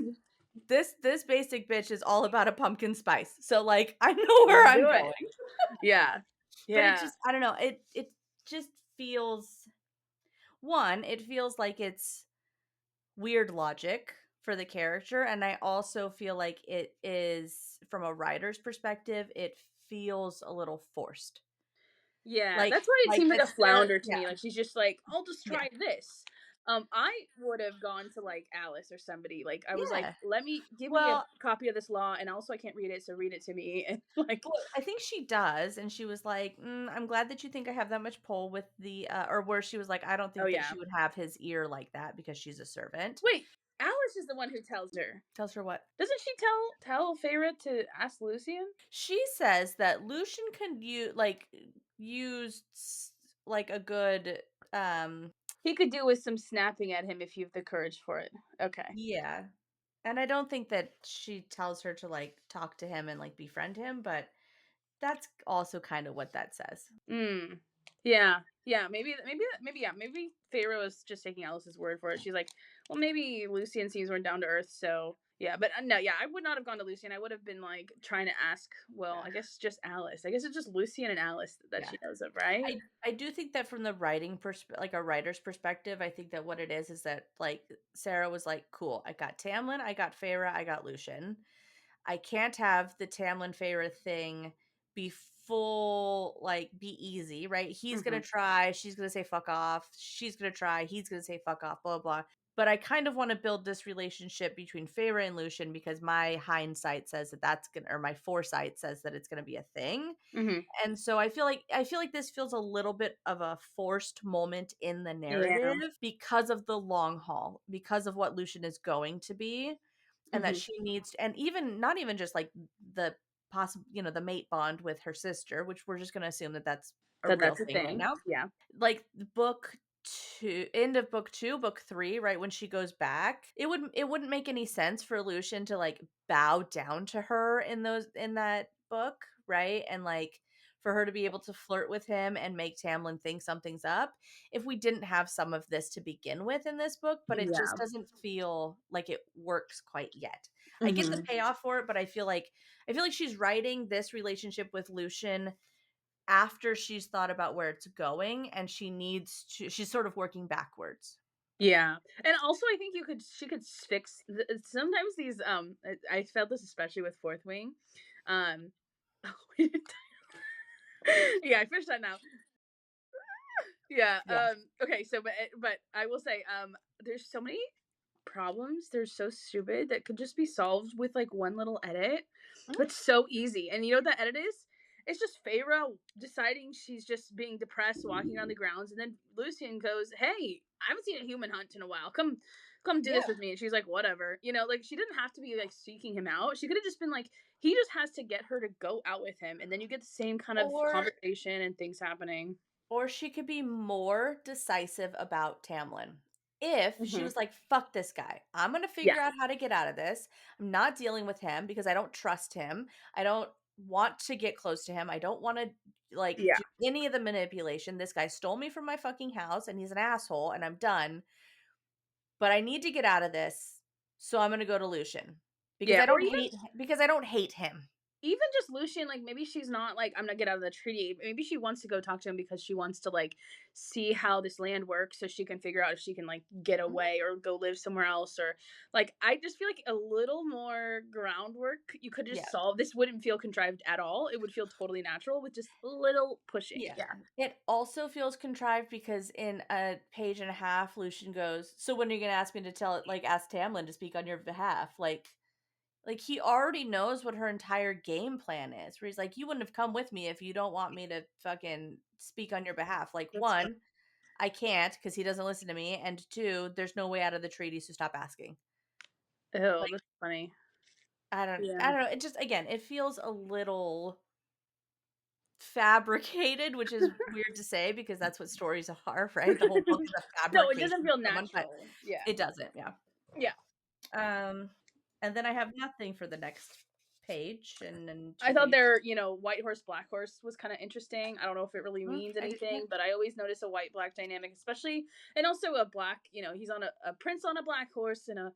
this basic bitch is all about a pumpkin spice. So, like, I know where Let's I'm do going. it. Yeah. But it Yeah. just I don't know, it just feels one, it feels like it's weird logic for the character, and I also feel like it is from a writer's perspective, it feels a little forced. Yeah, that's why it Like seemed like that a Sarah flounder to yeah, me. Like she's just like, I'll just yeah, try this. I would have gone to like Alice or somebody. Like I was like, yeah. let me give me a Well copy of this law, and also I can't read it, so read it to me. And like, well, I think she does, and she was like, "I'm glad that you think I have that much pull with the," or where she was like, "I don't oh think that yeah, she would have his ear like that because she's a servant." wait, Alice is the one who tells her. Tells her what? Doesn't she tell Feyre to ask Lucien? She says that Lucian can use like a good He could do with some snapping at him if you have the courage for it. Okay. yeah. And I don't think that she tells her to like talk to him and like befriend him, but that's also kind of what that says. Mm. Yeah. Yeah. Maybe. Yeah. Maybe Pharaoh was just taking Alice's word for it. She's like, well, maybe Lucian seems more down to earth. So yeah. But no. Yeah. I would not have gone to Lucian. I would have been like trying to ask. Well, Yeah. I guess just Alice. I guess it's just Lucian and Alice that Yeah. she knows of, right? I do think that from the writing like a writer's perspective, I think that what it is that like Sarah was like, "Cool, I got Tamlin, I got Feyre, I got Lucian. I can't have the Tamlin Feyre thing be full, like, be easy, right? He's gonna Mm-hmm. try, she's gonna say fuck off, she's gonna try, he's gonna say fuck off, blah, blah. But I kind of want to build this relationship between Feyre and Lucian because my hindsight says that that's gonna, or my foresight says that it's gonna be a thing. Mm-hmm. And so I feel like this feels a little bit of a forced moment in the Yeah. narrative because of the long haul, because of what Lucian is going to be and that Mm-hmm. she needs and even not even just like the possible the mate bond with her sister, which we're just going to assume that that's a real That's a thing right thing. now, Yeah. like book 2, end of book 2, book 3, right when she goes back, it wouldn't make any sense for Lucian to like bow down to her in that book, right? And like for her to be able to flirt with him and make Tamlin think something's up if we didn't have some of this to begin with in this book, but it just Yeah. doesn't feel like it works quite yet. I get the Mm-hmm. payoff for it, but I feel like she's writing this relationship with Lucian after she's thought about where it's going and she's sort of working backwards. Yeah, and also I think she could fix sometimes these. I felt this especially with Fourth Wing. Um, yeah, I finished that now. Yeah. Yeah. Okay. So, but I will say, there's so many problems. They're so stupid that could just be solved with like one little edit. Mhm. It's so easy, and you know what that edit is? It's just Feyre deciding she's just being depressed, walking around the grounds, and then Lucian goes, "Hey, I haven't seen a human hunt in a while. Come do this Yeah. with me." And she's like, "Whatever." Like she didn't have to be like seeking him out. She could have just been like, he just has to get her to go out with him, and then you get the same kind of Or conversation and things happening. or she could be more decisive about Tamlin. If she Hmm. was like, fuck this guy. I'm going to Yeah. figure out how to get out of this. I'm not dealing with him because I don't trust him. I don't want to get close to him. I don't want to like Yeah. do any of the manipulation. This guy stole me from my fucking house and he's an asshole and I'm done. But I need to get out of this. So I'm going to go to Lucian because Yeah. I Or don't hate because I don't hate him. even just Lucian, like maybe she's not like, I'm gonna get out of the treaty. Maybe she wants to go talk to him because she wants to like see how this land works so she can figure out if she can like get Mhm. away or go live somewhere else. Or like I just feel like a little more groundwork you could Yeah. just solve. This wouldn't feel contrived at all. It would feel totally natural with just a little pushing. Yeah. Yeah. It also feels contrived because in a page and a half, Lucian goes, "So when are you gonna ask me to ask Tamlin to speak on your behalf?" Like he already knows what her entire game plan is. Where he's like, "You wouldn't have come with me if you don't want me to fucking speak on your behalf." Like That's fun. one, I can't because he doesn't listen to me, and two, there's no way out of the treaty, so stop asking. Oh, Like that's funny. I don't, I Yeah. don't know. It just again, it feels a little fabricated, which is weird to say because that's what stories are, right? The whole book is a No, it fabrication doesn't of feel someone, but natural. Yeah. it doesn't, yeah. Yeah. And then I have nothing for the next page and I two thought pages. their, white horse, black horse was kind of interesting. I don't know if it really means I did, yeah. anything, but I always notice a white black dynamic, especially, and also a black. He's on a prince on a black horse and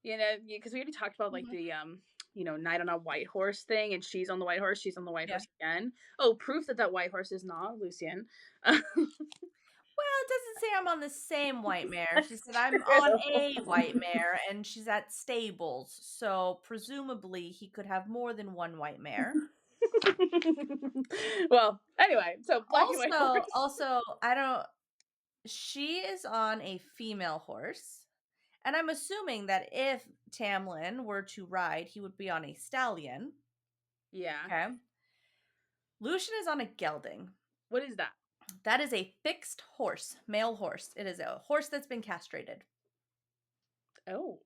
because we already talked about like Mhm. the knight on a white horse thing, and she's on the white horse, she's on the white Yeah. horse again. Oh, proof that white horse is not Lucien. Well, it doesn't say I'm on the same white mare. She That's said I'm on a white mare and she's at stables. So presumably he could have more than one white mare. Well, anyway, so black and white Also, horse. also, I don't she is on a female horse. And I'm assuming that if Tamlin were to ride, he would be on a stallion. Yeah. Okay. Lucian is on a gelding. What is that? That is a fixed horse, male horse. It is a horse that's been castrated. Oh,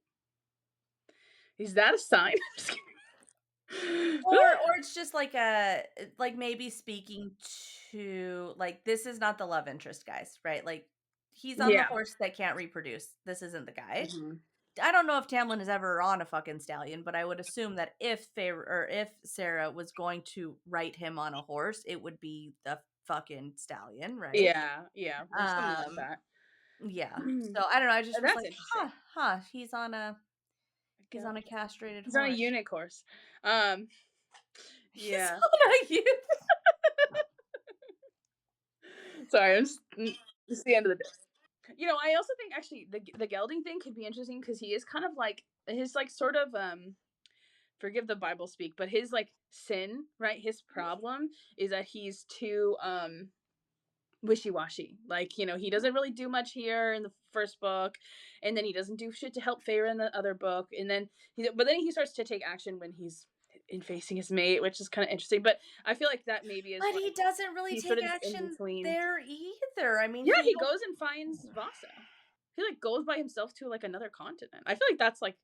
is that a sign? Just kidding. Or it's just like like maybe speaking to like this is not the love interest, guys, right? Like he's on the Yeah. horse that can't reproduce. This isn't the guy. Mhm. I don't know if Tamlin is ever on a fucking stallion, but I would assume that if if Sarah was going to write him on a horse, it would be the fucking stallion, right? Yeah, yeah, or something like Um, that. yeah. So I don't know. I just was That's like, interesting. he's on a castrated He's on a horse. unit course. Um, He's yeah. on a youth. Sorry, it's the end of the day. I also think actually the gelding thing could be interesting because he is kind of like his like sort of forgive the Bible speak, but his like sin, right? His problem is that he's too wishy-washy. Like, he doesn't really do much here in the first book, and then he doesn't do shit to help Feyre in the other book, and then he starts to take action when he's in facing his mate, which is kind of interesting. But I feel like that maybe is But he like doesn't really he's sort take of in action between. there either. I mean, Yeah, he goes and finds Vasa. He like goes by himself to like another continent. I feel like that's like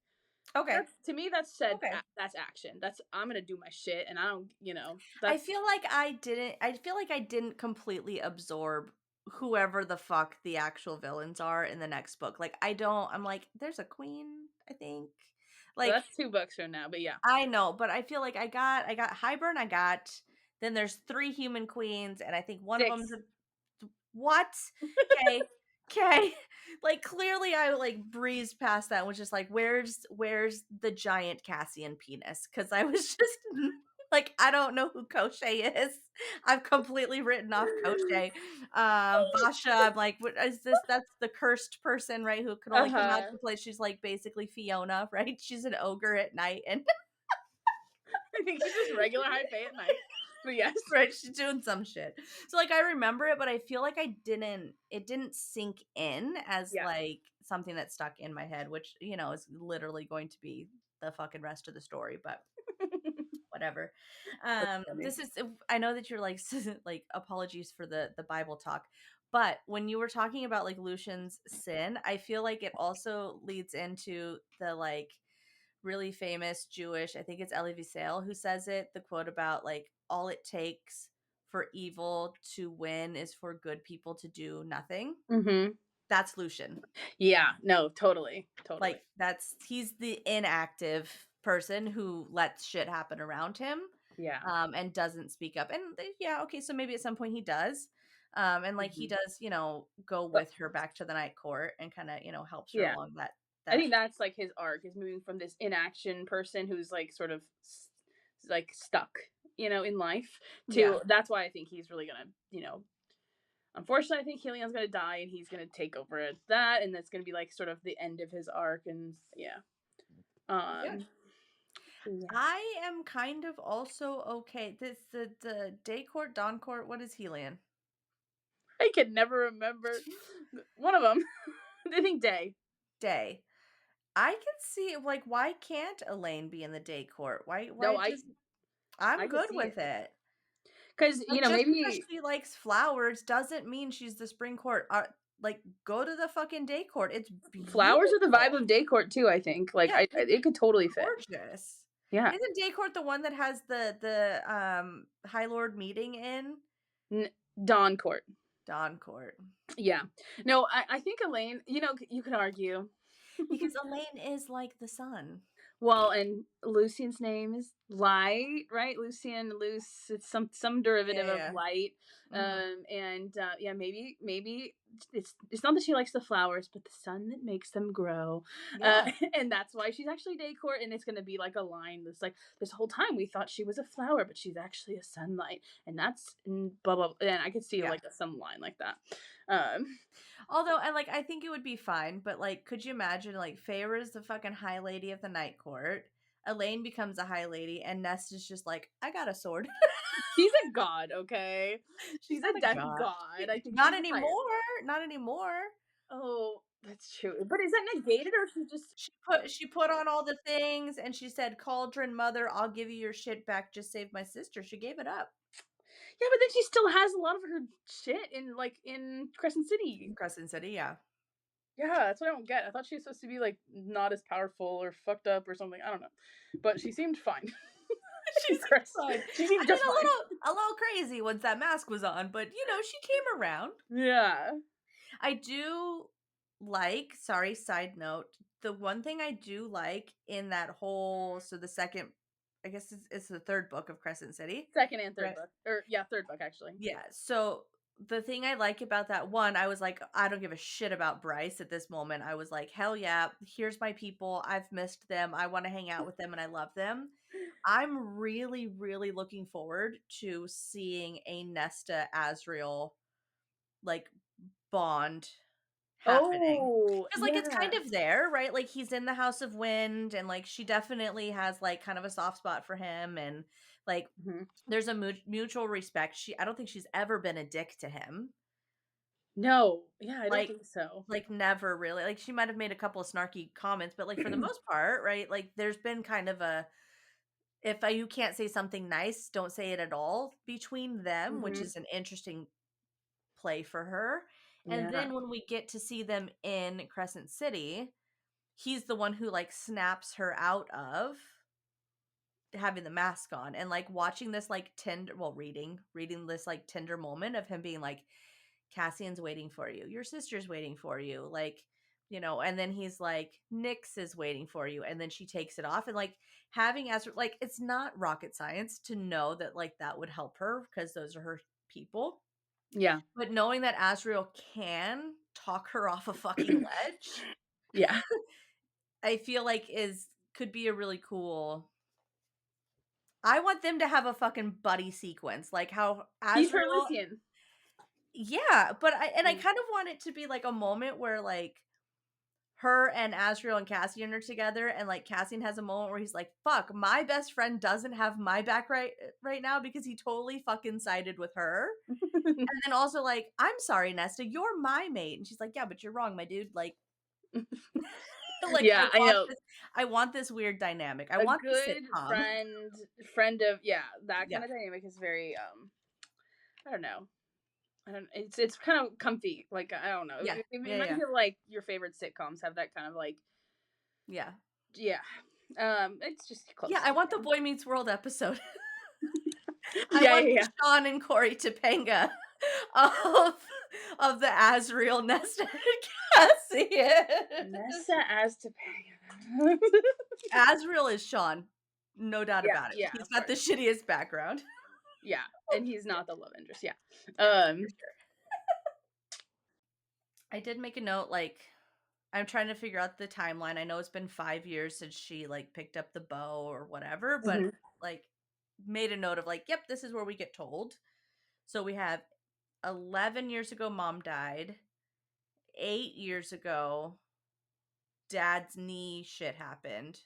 okay. that's to me that's said Okay. that's action. That's I'm gonna do my shit, and I don't I that's feel like I didn't completely absorb whoever the fuck the actual villains are in the next book. Like I'm like there's a queen, I think. well, Like that's 2 books from now, but yeah. I know, but I feel like I got Highburn, then there's 3 human queens and I think one of them's 6. a what? Okay. Okay. Like clearly I like breezed past that and was just like, where's the giant Cassian penis? Because I was just like, I don't know who Crochet is. I've completely written off Crochet. Vasha, I'm like, what is this? That's the cursed person, right? Who can only come out Uh-huh. to play. She's like basically Fiona, right? She's an ogre at night and I think she's just regular high fae at night. But yes. right, she's doing some shit. So like I remember it, but I feel like it didn't sink in as Yeah. like something that stuck in my head, which, is literally going to be the fucking rest of the story, but whatever. That's funny. This is I know that you're like like apologies for the Bible talk, but when you were talking about like Lucian's sin, I feel like it also leads into the like really famous Jewish, I think it's Elie Wiesel who says it, the quote about like all it takes for evil to win is for good people to do nothing. Mhm. That's Lucian. Yeah, no, totally. Totally. Like he's the inactive person who lets shit happen around him Yeah. and doesn't speak up. And yeah, okay, so maybe at some point he does. And like he Mhm. does, go But with her back to the night court and kind of, helps her yeah. along I that think that's like his arc is moving from this inaction person who's like sort of like stuck, in life yeah. to that's why I think he's really gonna, unfortunately I think Helion's gonna die and he's gonna take over at that, and that's gonna be like sort of the end of his arc, and yeah. Yeah. Yeah. I am kind of also okay. This the day court, dawn court. What is Helion? I can never remember one of them. I think Day. Day. I can see like why can't Elaine be in the day court? No, Why just I I'm could good see with it it. because Like just because maybe she likes flowers doesn't mean she's the spring court. Like go to the fucking day court. It's flowers are the vibe beautiful. of day court too. I think like Yeah, it's it could totally fit. gorgeous. Yeah. Isn't day court the one that has the High Lord meeting in Dawn court. Dawn court? Yeah. No, I think Elaine. You could argue. Because Elaine is like the sun. Well, and Lucian's name is Light, right? Lucian, Luce, it's some derivative Yeah, of yeah. light. Mhm. And yeah, maybe it's not that she likes the flowers, but the sun that makes them grow. Yeah. And that's why she's actually Daycourt, and it's gonna be like a line that's like, this whole time we thought she was a flower, but she's actually a sunlight, and that's blah blah. And I could see Yeah. like some line like that. Um, Although I think it would be fine, but like could you imagine like Feyre is the fucking high lady of the night court. Elaine becomes a high lady and Nest is just like, I got a sword. she's a god, okay? She's She's not a a death god. god. I think Not she's higher. anymore. Not anymore. Oh, that's true. But is that negated or she just She put on all the things and she said, Cauldron Mother, I'll give you your shit back, just save my sister. She gave it up. yeah, but then she still has a lot of her shit in in Crescent City. Crescent City, yeah. Yeah, that's what I don't get. I thought she was supposed to be like not as powerful or fucked up or something. I don't know. But she seemed fine. She In seemed Crest. fine. She I seemed mean just fine. a little crazy once that mask was on, but you know, she came around. Yeah. I do like, sorry, side note, the one thing I do like in that whole, so the second, I guess it's the third book of Crescent City, Second and third right? book. Or yeah, third book actually. Yeah. So the thing I like about that one, I was like, I don't give a shit about Bryce at this moment. I was like, hell yeah, here's my people. I've missed them. I want to hang out with them and I love them. I'm really, really looking forward to seeing a Nesta Asriel like bond happening. Oh, 'Cause, like, it's yeah. kind of there, right? Like, he's in the House of Wind, and, like, she definitely has, like, kind of a soft spot for him, and, like, Mhm. there's a mutual respect. I don't think she's ever been a dick to him. No. Yeah, I don't Like think so. never really. Like, she might have made a couple of snarky comments, but, like, for the most part, right, like, there's been kind of a if you can't say something nice, don't say it at all between them, which Mhm. is an interesting play for her. And Yeah. then when we get to see them in Crescent City, he's the one who like snaps her out of having the mask on and like watching this like tender reading this like tender moment of him being like Cassian's waiting for you. Your sister's waiting for you. Like, you know, and then he's like Nyx is waiting for you and then she takes it off and like having as like it's not rocket science to know that like that would help her because those are her people. Yeah. But knowing that Asriel can talk her off a fucking ledge, Yeah. I feel like is could be a really cool I want them to have a fucking buddy sequence, like how He's her Asriel Lucian. yeah, but I Mm. kind of want it to be like a moment where like her and Asriel and Cassian are together and like Cassian has a moment where he's like, "Fuck, my best friend doesn't have my back right now because he totally fucking sided with her." And then also like, "I'm sorry, Nesta, you're my mate." And she's like, "Yeah, but you're wrong, my dude." Like like Yeah, I know. I want this weird dynamic. I A want the good sitcom. friend of yeah, that Yeah. kind of dynamic is very I don't know. I don't it's kind of comfy. Like I don't know. Yeah. It Yeah, reminds yeah. me of like your favorite sitcoms have that kind of like Yeah. yeah. It's just Yeah, close. I want the Boy Meets World episode. I Yeah, want yeah, the yeah. Sean and Corey Topanga of of the Asriel Nesta and Cassian. Nessa as Topanga. Asriel is Sean, no doubt Yeah, about it. yeah, He's of got the course. shittiest background. Yeah, and he's not the love interest. Yeah. Yeah, for Um. sure. I did make a note, like, I'm trying to figure out the timeline. I know it's been 5 years since she, like, picked up the bow or whatever, but, Mhm. like, made a note of, like, yep, this is where we get told. So we have 11 years ago, mom died. 8 years ago, dad's knee shit happened.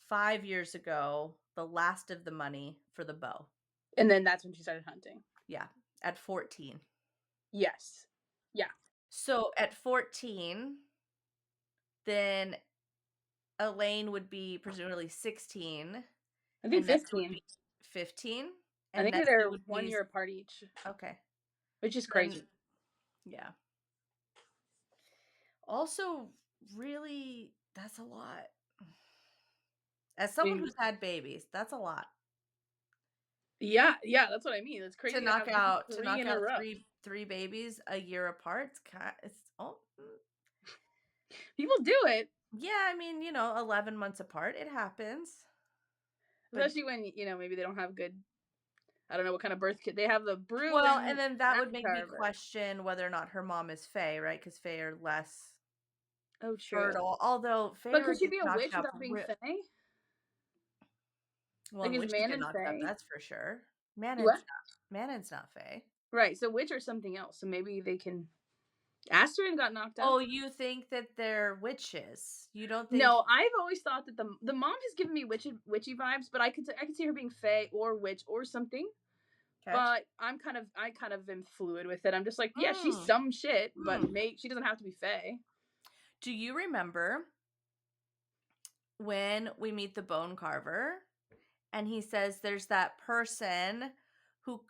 5 years ago, the last of the money for the bow. And then that's when she started hunting. Yeah, at 14. Yes. Yeah. So at 14, then Elaine would be presumably 16, I think and Nesta would 15. be 15, I and think Nesta they're would one be year apart each, okay. which is Then crazy. yeah. Also, really, that's a lot. As I someone mean, who's had babies, that's a lot yeah, yeah, that's what I mean. It's to crazy to knock have out to three knock in a out row. three babies a year apart. It's oh, People do it. Yeah, I mean, 11 months apart, it happens. But Especially when, maybe they don't have good, I don't know what kind of birth kit. They have the brew well, and and then that would make me ACOTAR, but question whether or not her mom is Fae, right? Because Fae are less oh, true. fertile. Although But could Feyre she gets be a knocked witch up without being Fae? well, Like, and is witches get Manon knocked up, Fae? that's for sure. What? Manon's not Fae. Right. So witch or something else. So maybe they can. Asterin got knocked up. Oh, you think that they're witches? You don't think No, I've always thought that the mom has given me witchy vibes, but I could see her being Fae or witch or something. okay. But I kind of am fluid with it. I'm just like, yeah, she's Mm, some shit, but mm. she doesn't have to be Fae. Do you remember when we meet the bone carver and he says there's that person who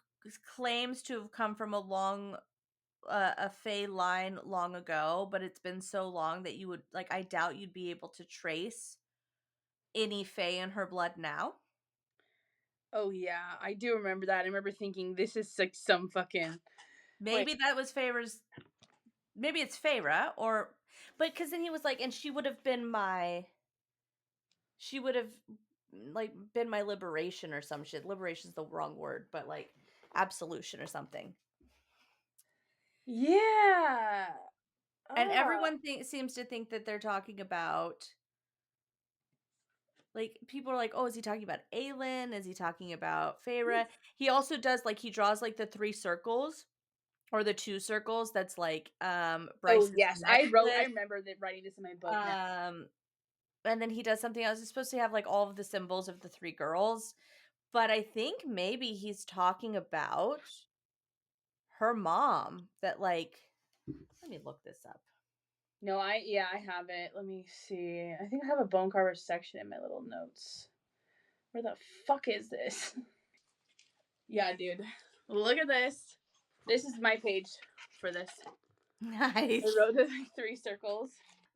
claims to have come from a Fey line long ago, but it's been so long that you would like I doubt you'd be able to trace any Fey in her blood now. Oh yeah, I do remember that. I remember thinking this is like some fucking wait. Maybe that was Feyre's maybe it's Feyre or but because then he was like, and she would have like been my liberation or some shit. Liberation's the wrong word, but like absolution or something. Yeah. And Ah. everyone seems to think that they're talking about like people are like, oh, is he talking about Aelin? Is he talking about Feyre? He also does like he draws like the 3 circles or the 2 circles. That's like Oh Bryce's yes, I necklace. remember that writing this in my book now. Um, and then he does something else. He's supposed to have like all of the symbols of the 3 girls, but I think maybe he's talking about her mom. That like, let me look this up. No, I have it. Let me see. I think I have a bone carver section in my little notes. Where the fuck is this? Yeah, dude. Look at this. This is my page for this. I Nice. wrote the 3 circles.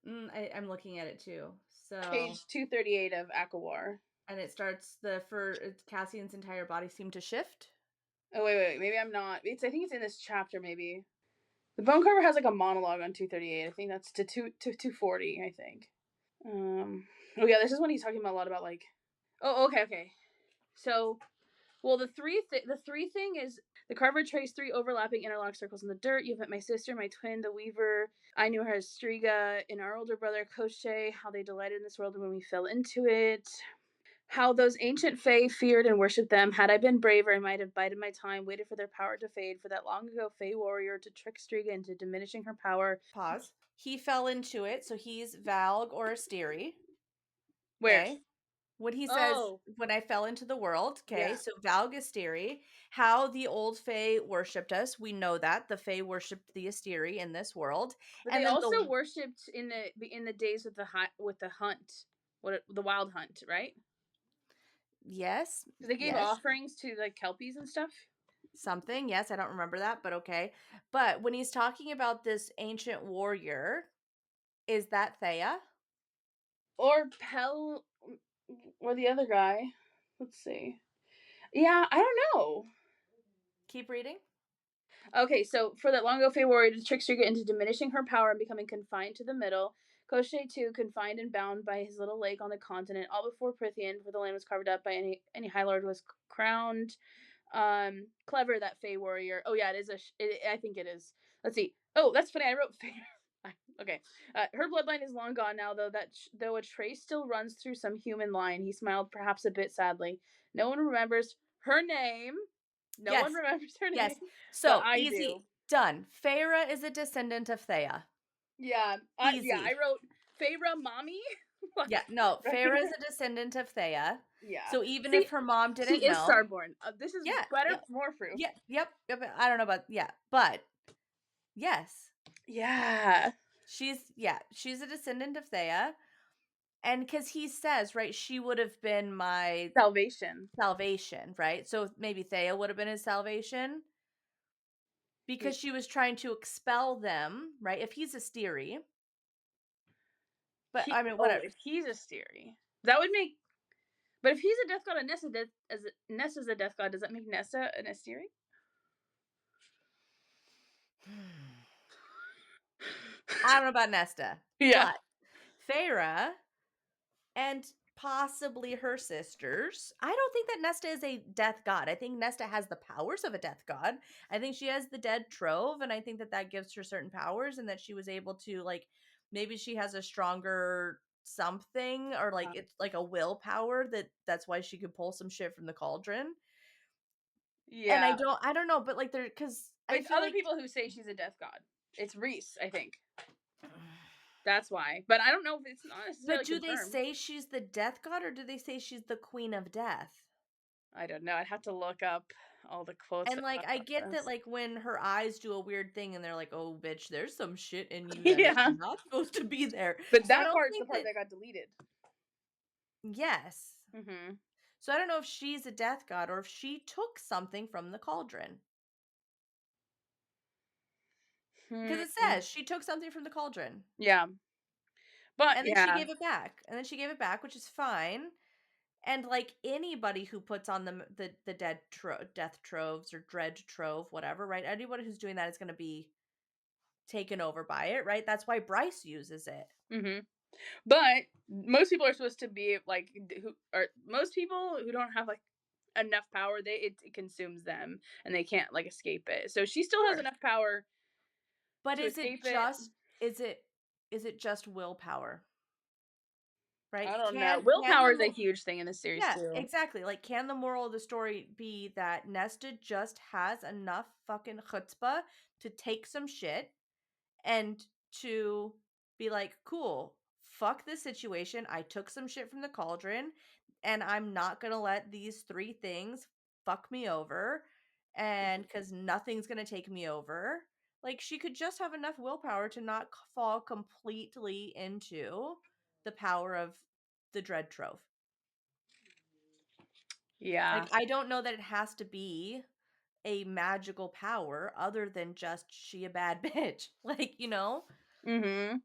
I'm looking at it too. So, Page 238 of ACOTAR. and it starts Cassian's entire body seemed to shift. Oh wait. Maybe I'm not. I think it's in this chapter. Maybe the bone carver has like a monologue on 238. I think that's to 240. I think. Oh yeah, this is when he's talking about a lot about like. Oh okay. So well, the three thing is the carver traced 3 overlapping interlock circles in the dirt. You've met my sister, my twin, the weaver. I knew her as Striga and our older brother, Koche, how they delighted in this world when we fell into it. How those ancient Fae feared and worshipped them. Had I been braver, I might have bided my time, waited for their power to fade, for that long ago Fae warrior to trick Striga into diminishing her power. Pause. He fell into it, so he's Valg or Asteri. Where? Okay. When he says, Oh, when I fell into the world, okay, yeah. so Valg Asteri, how the old Fae worshipped us, we know that. The Fae worshipped the Asteri in this world. But they And then also worshipped in the days with the hunt, the wild hunt, right? yes, Because they gave yes, offerings to like kelpies and stuff. something. Yes, I don't remember that, but okay. But when he's talking about this ancient warrior, is that Thea? Or Pel, or the other guy. Let's see. Yeah, I don't know. Keep reading. Okay, so for that long ago Fey warrior to trick Striga into diminishing her power and becoming confined to the middle. Koshte too, confined and bound by his little lake on the continent, all before Prithian, for the land was carved up by any High Lord was crowned. Clever that Fey warrior. Oh yeah, it is I think it is. Let's see. Oh, that's funny. I wrote Fey. Okay. Her bloodline is long gone now, though a trace still runs through some human line. He smiled, perhaps a bit sadly. No one remembers her name. No one Yes, remembers her yes. name, but So I do. easy, done. Feyre is a descendant of Thea. Yeah, I Easy. wrote Feyre mommy. Yeah, Like, no, right? Feyre is a descendant of Thea. Yeah. So even See, if her mom she didn't is know, Starborn. This is yeah, better, yeah, more proof. yeah, yep. I don't know about yeah, but yes, Yeah. she's a descendant of Thea, and because he says right, she would have been my Salvation. salvation, right? So maybe Thea would have been his salvation because she was trying to expel them, right? If he's a Styrie, but I mean, whatever. If he's a Styrie, that would make. But if he's a death god and Nessa's a death god, does that make Nessa an Styrie? I don't know about Nesta, Yeah. but Feyre and possibly her sisters. I don't think that Nesta is a death god. I think Nesta has the powers of a death god. I think she has the dead trove, and I think that that gives her certain powers, and that she was able to, like, maybe she has a stronger something, or like it's like a willpower that's why she could pull some shit from the cauldron. And Yeah. I don't know, but like there, because I It's feel other like. people who say she's a death god. It's Rhys, I think. That's why. But I don't know if it's not But necessarily do they confirmed. say she's the death god, or do they say she's the queen of death? I don't know. I'd have to look up all the quotes And that like talk I about get that, this. like when her eyes do a weird thing and they're like, "Oh bitch, there's some shit in you that is Yeah. not supposed to be there." But So I that don't part's the think part that. that got deleted. Yes. Mhm. So I don't know if she's a death god or if she took something from the cauldron. Because Hmm. it says she took something from the cauldron. Yeah. But And then she yeah. gave it back. And then she gave it back, which is fine. And like anybody who puts on the death troves or dread trove, whatever, right? Anybody who's doing that is going to be taken over by it, right? That's why Bryce uses it. Mhm. But most people are supposed to be like who are most people who don't have like enough power, it consumes them and they can't like escape it. So she still has Sure. enough power But to escape it. is it just willpower, right? I don't know. Can Willpower is a huge thing in this series yeah, too. exactly. Like, can the moral of the story be that Nesta just has enough fucking chutzpah to take some shit and to be like, cool, fuck this situation. I took some shit from the cauldron and I'm not gonna let these three things fuck me over. And because nothing's gonna take me over. Like, she could just have enough willpower to not fall completely into the power of the Dread Trove. Yeah. Like, I don't know that it has to be a magical power other than just she a bad bitch. Like, Mhm.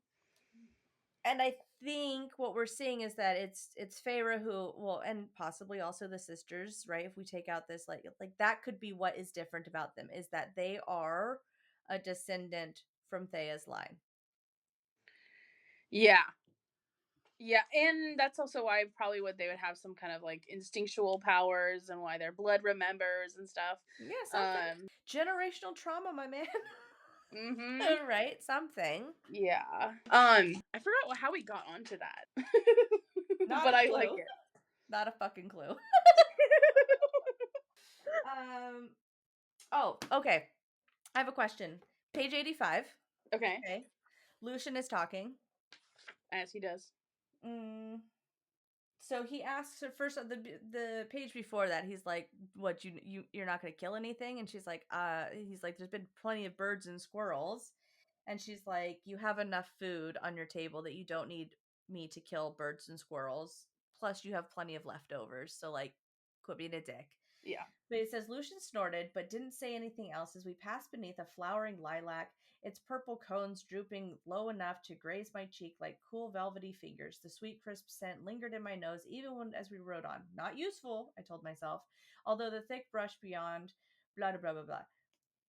And I think what we're seeing is that it's Feyre who, well, and possibly also the sisters, right? If we take out this, like that could be what is different about them, is that they are a descendant from Thea's line. Yeah. Yeah, and that's also why probably what they would have some kind of like instinctual powers and why their blood remembers and stuff. Yeah, something. Um Generational trauma, my man. mhm. Right? Something. Yeah. I forgot how we got onto that. Not But a I like clue. it. Not a fucking clue. um oh, okay. I have a question. Page 85. Okay. Okay. Lucian is talking. As he does. Mm, so he asks her first on the page before that. He's like, "What, you're not gonna kill anything?" And she's like, He's like, "There's been plenty of birds and squirrels," and she's like, "You have enough food on your table that you don't need me to kill birds and squirrels. Plus, you have plenty of leftovers. So like, quit being a dick." Yeah. But it says Lucian snorted, but didn't say anything else as we passed beneath a flowering lilac, its purple cones drooping low enough to graze my cheek like cool velvety fingers. The sweet crisp scent lingered in my nose even as we rode on. Not useful, I told myself, although the thick brush beyond, blah blah blah blah blah.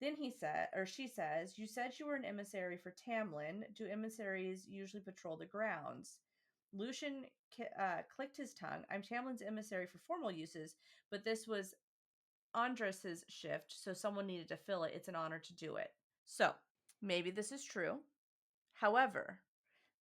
Then he said, or she says, "You said you were an emissary for Tamlin. Do emissaries usually patrol the grounds?" Lucian clicked his tongue. "I'm Tamlin's emissary for formal uses, but this was Andres's shift, so someone needed to fill it. It's an honor to do it." So, maybe this is true. However,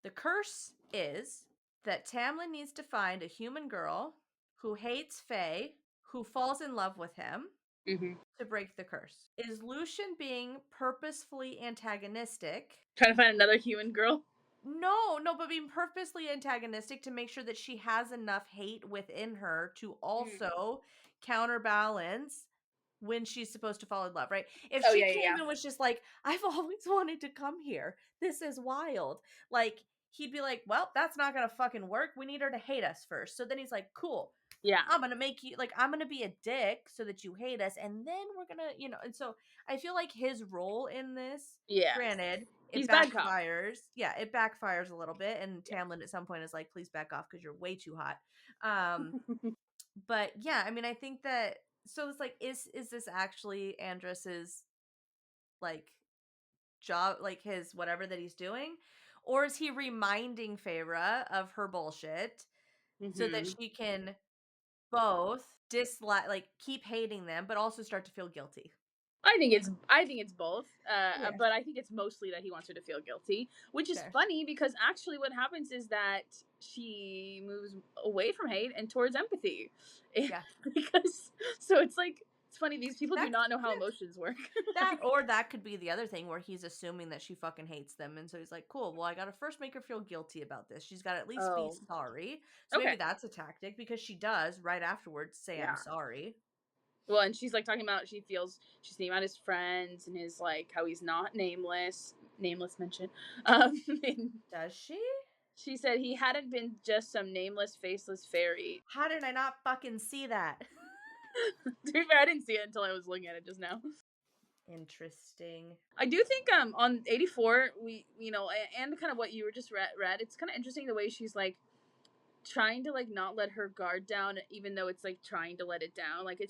the curse is that Tamlin needs to find a human girl who hates Faye, who falls in love with him Mhm. to break the curse. Is Lucian being purposefully antagonistic? Trying to find another human girl. No, no, but being purposely antagonistic to make sure that she has enough hate within her to Mm. also counterbalance when she's supposed to fall in love, right? If Oh she yeah, yeah, came yeah. and was just like, "I've always wanted to come here. This is wild." Like, he'd be like, "Well, that's not gonna fucking work. We need her to hate us first." So then he's like, "Cool. Yeah. I'm gonna make you like I'm gonna be a dick so that you hate us, and then we're gonna, And so I feel like his role in this, Yeah. granted, it He's bad cop. backfires. Yeah, it backfires a little bit, and Yeah. Tamlin at some point is like, "Please back off because you're way too hot." Um, but yeah, I mean, I think that so it's like, is this actually Andros's like job, like his whatever that he's doing, Or is he reminding Feyre of her bullshit so that Mhm. she can both dislike, like, keep hating them, but also start to feel guilty? I think it's both. Yeah. But I think it's mostly that he wants her to feel guilty, which is Fair. funny because actually what happens is that she moves away from hate and towards empathy. Yeah. Because so it's like it's funny these people do That not know how yeah. emotions work. That or that could be the other thing where he's assuming that she fucking hates them, and so he's like, "Cool, well, I gotta first make her feel guilty about this. She's gotta at least be Oh, sorry." So okay. maybe that's a tactic because she does right afterwards say, "I'm Yeah. sorry." Well, and she's like talking about she feels she's thinking about his friends and his like how he's not nameless mention. And Does she? she said he hadn't been just some nameless, faceless fairy. How did I not fucking see that? To be fair, I didn't see it until I was looking at it just now. Interesting. I do think on 84 we and kind of what you were just read it's kind of interesting the way she's like trying to like not let her guard down even though it's like trying to let it down like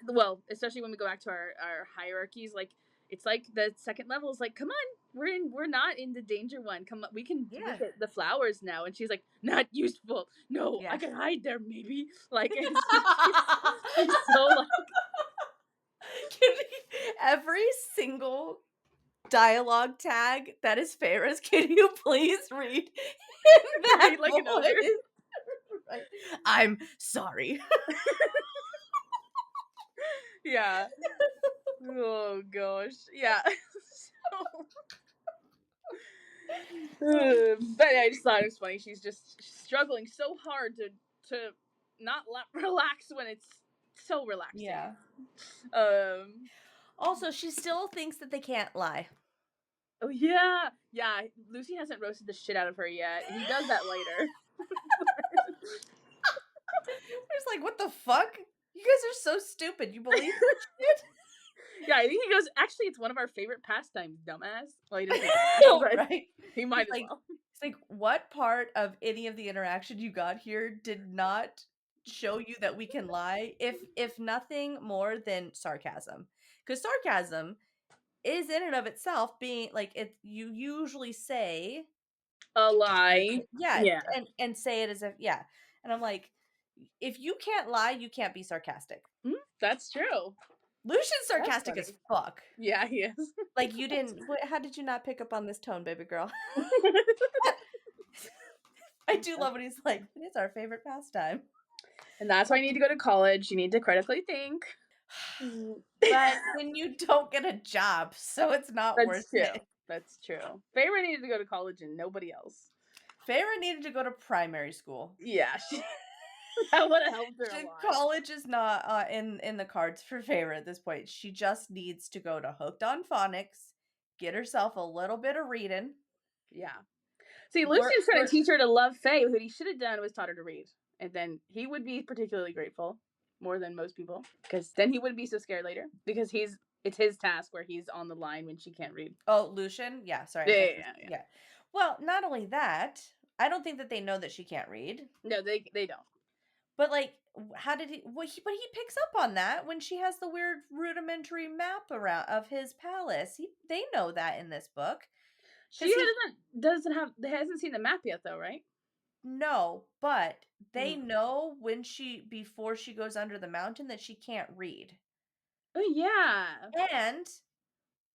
well especially when we go back to our hierarchies like it's like the second level is like come on we're not in the danger one come on we can Yeah. look at the flowers now and she's like not useful no I Yeah. can hide there maybe like she's so like Every single dialogue tag that is Farrah's, can you please read in that read like an ogre. voice? Right. I'm sorry. Yeah. Oh gosh. Yeah. So, but I just thought it was funny. She's just struggling so hard to not relax when it's so relaxing. Yeah. Um. Also, she still thinks that they can't lie. Oh yeah. Yeah. Lucy hasn't roasted the shit out of her yet. He does that later. It's like, what the fuck? You guys are so stupid. You believe that shit? Yeah. I think he goes. Actually, it's one of our favorite pastimes, dumbass. Well, he doesn't say that, but Right? he He's might as like, well. what part of any of the interaction you got here did not show you that we can lie? If nothing more than sarcasm, because sarcasm is in and of itself being like it. You usually say A lie. yeah, Yeah. and say it as if yeah, and I'm like, if you can't lie, you can't be sarcastic. That's true. Lucian's That's sarcastic as funny. fuck. Yeah, he is. Like you didn't. How did you not pick up on this tone, baby girl? I do love when he's like, "It is our favorite pastime." And that's why you need to go to college. You need to critically think. But then you don't get a job, so it's not worth That's true. it. That's true. Feyre needed to go to college and nobody else. Feyre needed to go to primary school. Yeah, that would have helped her a lot. College is not in the cards for Feyre at this point. She just needs to go to Hooked on Phonics, get herself a little bit of reading. Yeah. See, Work, Lucian's trying to work. teach her to love Faye. What he should have done was taught her to read. And then he would be particularly grateful, more than most people. Because then he wouldn't be so scared later. Because it's his task where he's on the line when she can't read. Oh, Lucian. Yeah, sorry. Yeah, I yeah, thought yeah. Yeah. yeah. Well, not only that, I don't think that they know that she can't read. No, they don't. But like, how did he? But he picks up on that when she has the weird rudimentary map around of his palace. They know that in this book She because he doesn't have hasn't seen the map yet though, right? no, but they Mm. know when she before she goes under the mountain that she can't read, Oh yeah. and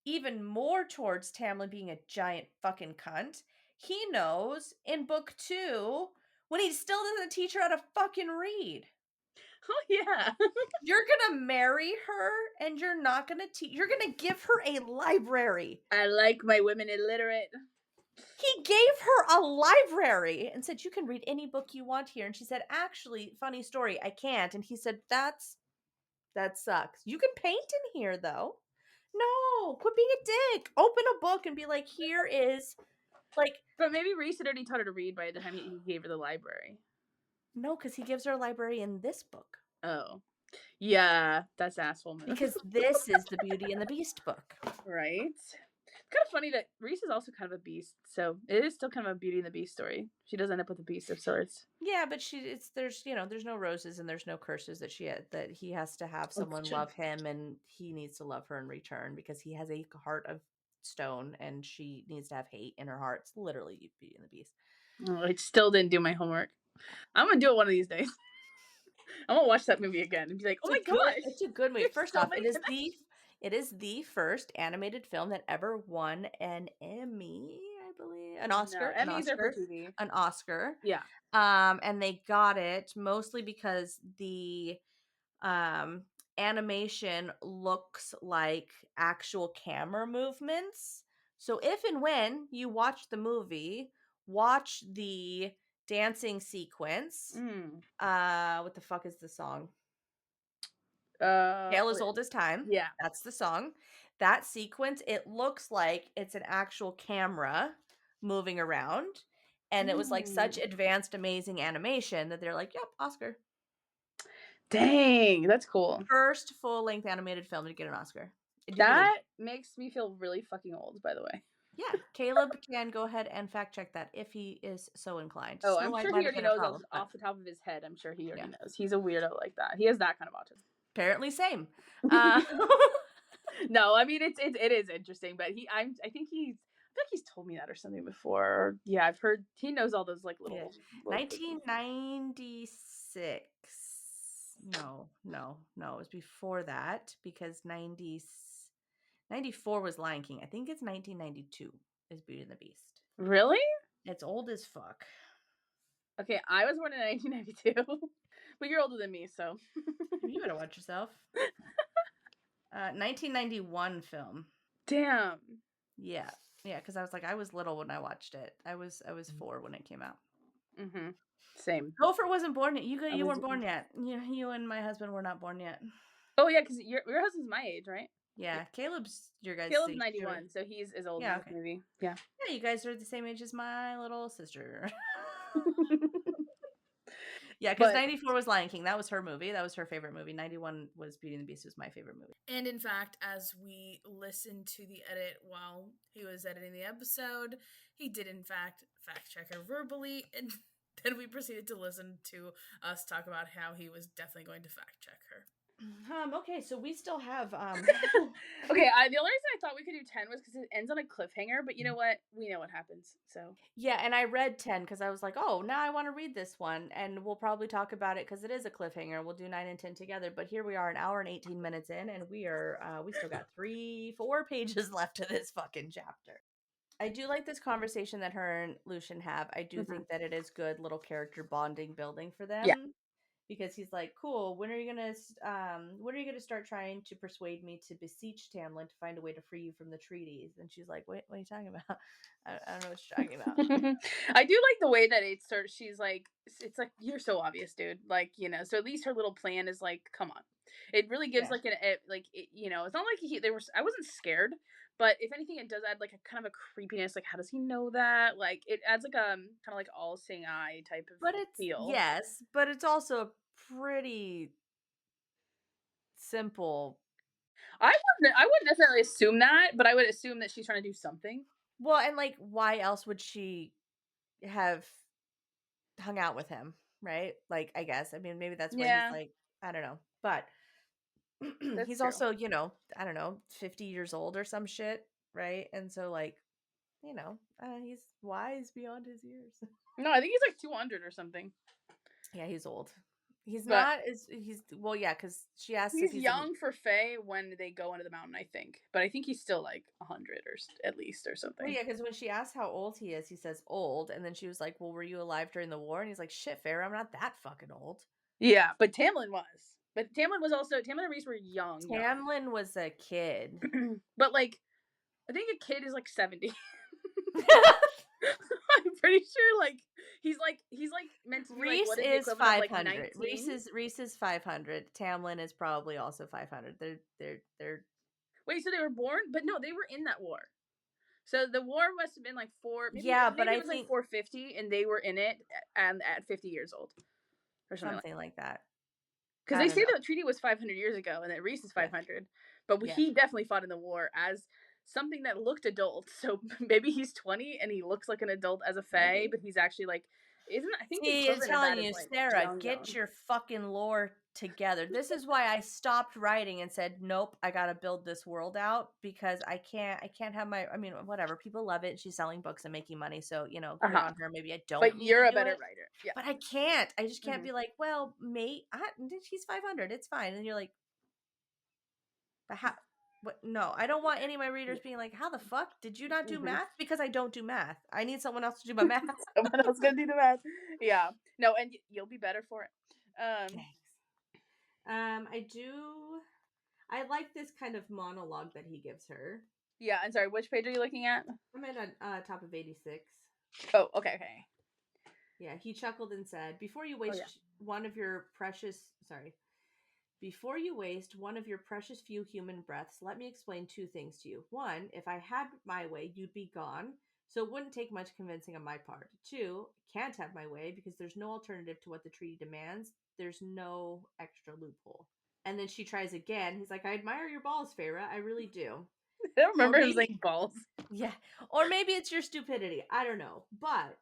even more towards Tamlin being a giant fucking cunt. He knows in book 2 when he still doesn't teach her how to fucking read. Oh yeah. You're gonna marry her and you're not gonna teach, you're gonna give her a library. I like my women illiterate. He gave her a library and said, you can read any book you want here. And she said, actually, funny story, I can't. And he said, that sucks. You can paint in here though. No, quit being a dick. Open a book and be like, here is like, But maybe Rhys had already taught her to read by the time he gave her the library. no, because he gives her a library in this book. Oh. Yeah, that's asshole move. Because this is the Beauty and the Beast book. Right? It's kind of funny that Rhys is also kind of a beast, so it is still kind of a Beauty and the Beast story. She does end up with a beast of sorts. Yeah, but there's there's no roses and there's no curses that that he has to have someone true. love him and he needs to love her in return because he has a heart of stone and she needs to have hate in her heart. It's literally Beauty and the Beast. Oh, I still didn't do my homework. I'm gonna do it one of these days. I'm gonna watch that movie again and be like, oh my gosh, It's a good movie. there's First so off, many connections. it is the first animated film that ever won an Emmy, I believe, an Oscar, No, Emmys are for TV. an Oscar. Yeah. And they got it mostly because the um animation looks like actual camera movements. So if and when you watch the movie, watch the dancing sequence. Mm. What the fuck is the song? Uh, Tale as Old as Time. yeah. That's the song. That sequence, it looks like it's an actual camera moving around. And it was like such Mm. advanced, amazing animation that they're like, yep, Oscar. Dang, that's cool. First full length animated film to get an Oscar. Do you believe That it? makes me feel really fucking old, by the way. Yeah. Caleb can go ahead and fact check that if he is so inclined. Oh, Snow I'm White sure he might have already been a knows problem, but off the top of his head. I'm sure he already yeah. knows. He's a weirdo like that. He has that kind of autism. Apparently same. Uh No, I mean it is interesting, but I think I feel like he's told me that or something before. Yeah, I've heard he knows all those like yeah. little things. 1996. No, it was before that because 94 was Lion King. I think it's 1992 is Beauty and the Beast. Really? It's old as fuck. Okay, I was born in 1992, but you're older than me, so You better watch yourself. 1991 film. damn. Yeah, because I was like, I was little when I watched it. I was 4 when it came out. Mm-hmm. Same. Gopher wasn't born yet. I You was. weren't born yet. You and my husband were not born yet. Oh yeah, because your husband's my age, right? Yeah, Caleb's your guys' Caleb's age. 91, so he's as old Yeah, as this okay. movie. Yeah. Yeah, you guys are the same age as my little sister. Yeah, because But 94 was Lion King. That was her movie. That was her favorite movie. 91 was Beauty and the Beast was my favorite movie. And in fact, as we listened to the edit while he was editing the episode, he did in fact check her verbally, and then we proceeded to listen to us talk about how he was definitely going to fact check her. Okay, so we still have okay, the only reason I thought we could do 10 was because it ends on a cliffhanger, but you know what? We know what happens, so. yeah, and I read 10 because I was like, oh, now I want to read this one, and we'll probably talk about it because it is a cliffhanger. We'll do 9 and 10 together, but here we are, an hour and 18 minutes in, and we still got 4 pages left to this fucking chapter. I do like this conversation that her and Lucien have. I do think that it is good little character bonding building for them. Yeah. Because he's like, cool, when are you gonna start trying to persuade me to beseech Tamlin to find a way to free you from the treaties? And she's like, wait, what are you talking about? I don't know what you're talking about. I do like the way that it starts. She's like, it's like, you're so obvious, dude. Like, so at least her little plan is like, come on. It really gives Yeah. it's not like I wasn't scared, but if anything, it does add like a kind of a creepiness. Like, how does he know that? Like, it adds like kind of like all seeing eye type of But it's feel. yes, but it's also pretty simple. I wouldn't necessarily assume that, but I would assume that she's trying to do something. Well, and like, why else would she have hung out with him, right? Like, I guess. I mean, maybe that's why Yeah. he's like, I don't know. But That's he's true. also, I don't know, 50 years old or some shit, right? And so, like, he's wise beyond his years. No, I think he's like 200 or something. Yeah, he's old. He's But not as well, yeah, because she asked if he's young for Faye when they go into the mountain, I think. But I think he's still like 100 or at least or something. Well, yeah, because when she asked how old he is, he says old, and then she was like, "Well, were you alive during the war?" And he's like, "Shit, Feyre, I'm not that fucking old." Yeah, but Tamlin was. But Tamlin and Rhys were young. Tamlin was a kid. But like, I think a kid is like 70. I'm pretty sure like he's like meant to be Rhys like, what is is the equivalent 500. of, like, 19? Rhys is 500. Tamlin is probably also 500. They're Wait, so they were born? But no, they were in that war. So the war must have been like maybe but it I was think like 450, and they were in it and at 50 years old, or something like that. Because they say the treaty was 500 years ago, and that Rhys is 500, but he definitely fought in the war as something that looked adult. So maybe he's 20 and he looks like an adult as a Fae, but he's actually like, I think the equivalent telling of that you, is like Sarah, young. get your fucking lore together. This is why I stopped writing and said, nope, I gotta build this world out, because I can't have my, I mean, whatever, people love it, she's selling books and making money, so good on her. Maybe I don't But need you're to a do better it, writer. Yeah. but I just can't be like, well, mate, she's 500, it's fine. And you're like, but how? What? No, I don't want any of my readers being like, how the fuck did you not do math? Because I don't do math. I need someone else to do my math. Someone else gonna do the math. Yeah. No, and you'll be better for it. Thanks. I like this kind of monologue that he gives her. Yeah, and sorry, which page are you looking at? I'm at top of 86. Oh, okay. Yeah, he chuckled and said, before you waste one of your precious few human breaths, let me explain two things to you. One, if I had my way, you'd be gone, so it wouldn't take much convincing on my part. Two, can't have my way because there's no alternative to what the treaty demands. There's no extra loophole. And then she tries again. He's like, I admire your balls, Feyre. I really do. I don't remember him saying balls. Yeah. Or maybe it's your stupidity. I don't know. But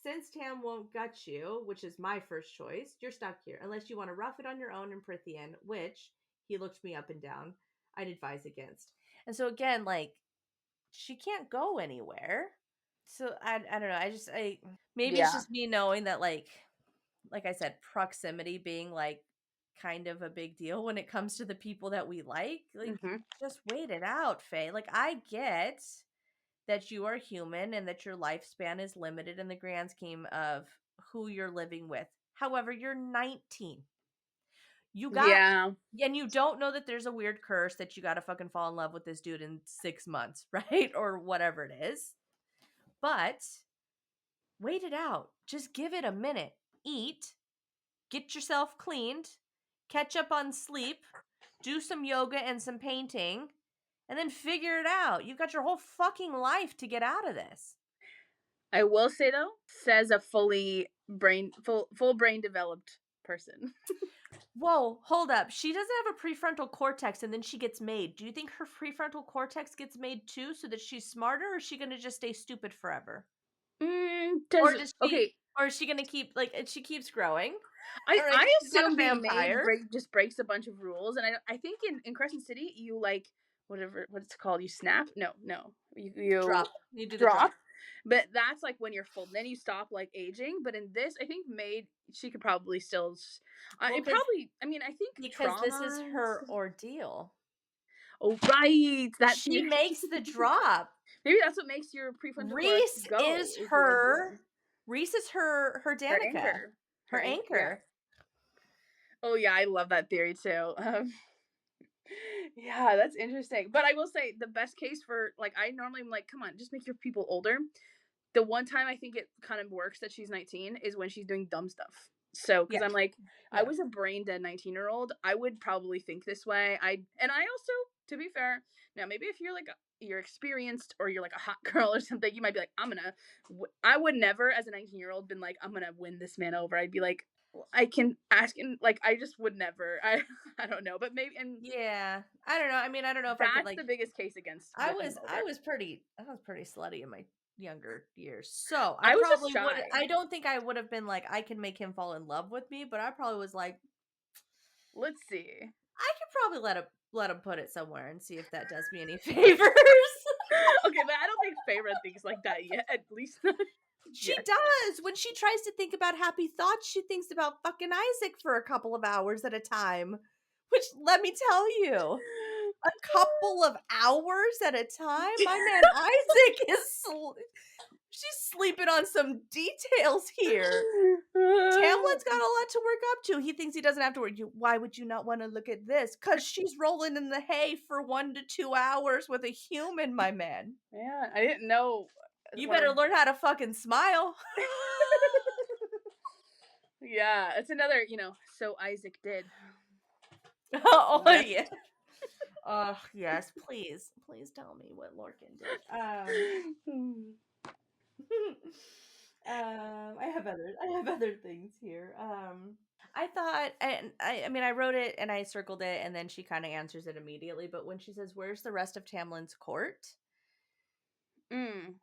since Tam won't gut you, which is my first choice, you're stuck here. Unless you want to rough it on your own in Prithian, which, he looked me up and down, I'd advise against. And so again, like, she can't go anywhere. So I don't know. Maybe it's just me knowing that, like I said, proximity being like kind of a big deal when it comes to the people that we like. Like, just wait it out, Faye. Like, I get that you are human and that your lifespan is limited in the grand scheme of who you're living with. However, you're 19. And you don't know that there's a weird curse that you got to fucking fall in love with this dude in 6 months, right? Or whatever it is. But wait it out. Just give it a minute. Eat. Get yourself cleaned. Catch up on sleep. Do some yoga and some painting. And then figure it out. You've got your whole fucking life to get out of this. I will say though, says a full brain developed person. Whoa, hold up. She doesn't have a prefrontal cortex and then she gets made. Do you think her prefrontal cortex gets made too so that she's smarter, or is she going to just stay stupid forever? Or is she going to keep, like, she keeps growing? I assume being made just breaks a bunch of rules, and I think in Crescent City you like what it's called, you snap. No, you drop. You do the drop. But that's like when you're full. Then you stop like aging. But in this, I think made she could probably still. I think because this is her ordeal. Oh right, that she makes the drop. Maybe that's what makes your prefrontal Rhys go. Rhys is her Danica. Her anchor. Oh yeah, I love that theory too. Yeah, that's interesting. But I will say the best case for, like, I normally am like, come on, just make your people older. The one time I think it kind of works that she's 19 is when she's doing dumb stuff. So, because I'm like, I was a brain dead 19-year-old, I would probably think this way. And I also, to be fair, now maybe if you're like you're experienced or you're like a hot girl or something, you might be like, I would never as a 19-year-old been like, I'm gonna win this man over. I'd be like, I can ask him, like, I just would never. I don't know, but maybe. And yeah, I don't know. I mean, I don't know if that's I could, like, the biggest case against. I was pretty slutty in my younger years, so I was probably would. I don't think I would have been like, I can make him fall in love with me, but I probably was like, let's see. I could probably let him put it somewhere and see if that does me any favors. Okay, but I don't think Feyre thinks like that yet. At least she does. When she tries to think about happy thoughts, she thinks about fucking Isaac for a couple of hours at a time. Which, let me tell you, a couple of hours at a time? My man Isaac she's sleeping on some details here. Tamlin's got a lot to work up to. He thinks he doesn't have to work. Why would you not want to look at this? Because she's rolling in the hay for 1 to 2 hours with a human, my man. Yeah, I didn't know. You better learn how to fucking smile. Yeah, it's another, so Isaac did. Oh, yeah. Oh, yes, please tell me what Lorcan did. I have other things here. I thought, and I wrote it and I circled it, and then she kind of answers it immediately. But when she says, "Where's the rest of Tamlin's court?"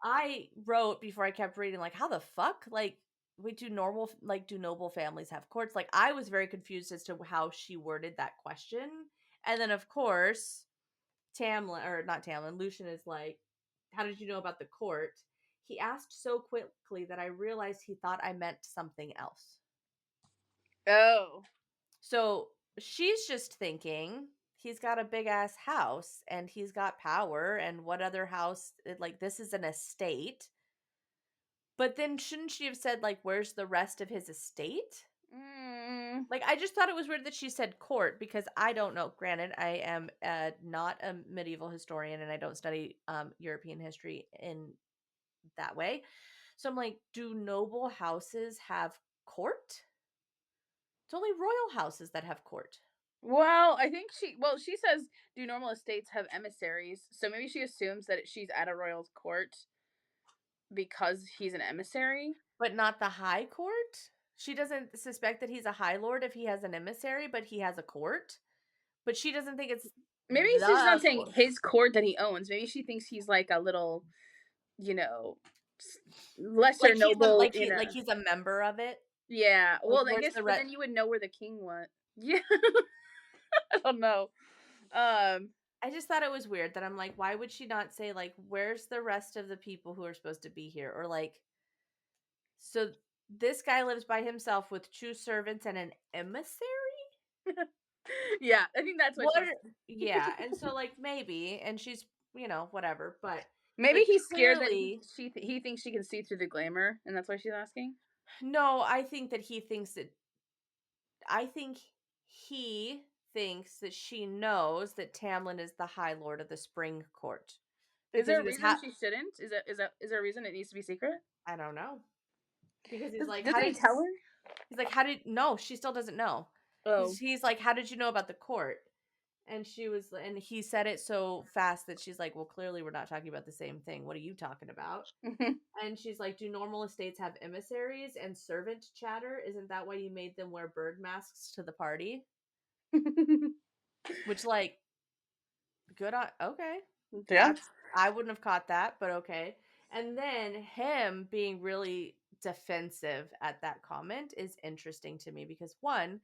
I wrote before I kept reading, like, how the fuck? Like, do noble families have courts? Like, I was very confused as to how she worded that question. And then, of course, Lucian is like, how did you know about the court? He asked so quickly that I realized he thought I meant something else. Oh. So she's just thinking he's got a big ass house and he's got power, and what other house, like, this is an estate. But then shouldn't she have said, like, where's the rest of his estate? Like, I just thought it was weird that she said court, because I don't know. Granted, I am not a medieval historian and I don't study European history in that way. So I'm like, do noble houses have court? It's only royal houses that have court. Well, I think she says, do normal estates have emissaries? So maybe she assumes that she's at a royal court because he's an emissary. But not the high court? She doesn't suspect that he's a high lord if he has an emissary, but he has a court? But she doesn't think it's Maybe she's not saying court. his court that he owns. Maybe she thinks he's like a little, lesser Like noble. like he's a member of it. Yeah. Well, I where's guess the but then you would know where the king went. Yeah. I don't know. I just thought it was weird that I'm like, why would she not say, like, where's the rest of the people who are supposed to be here? Or like, so this guy lives by himself with 2 servants and an emissary? Yeah, I think that's what Yeah, and so, like, maybe, and she's, whatever, but maybe like, he's scared that clearly, he thinks she can see through the glamour, and that's why she's asking. no, I think he thinks that she knows that Tamlin is the High Lord of the Spring Court. Is there a Because reason she shouldn't? Is there a reason it needs to be secret? I don't know. Because he's like, Did they tell her? He's like, no, she still doesn't know. Oh. He's like, how did you know about the court? And he said it so fast that she's like, well, clearly we're not talking about the same thing. What are you talking about? And she's like, do normal estates have emissaries and servant chatter? Isn't that why you made them wear bird masks to the party? Which, like, good on, okay. Yeah. I wouldn't have caught that, but okay. And then him being really defensive at that comment is interesting to me because, one,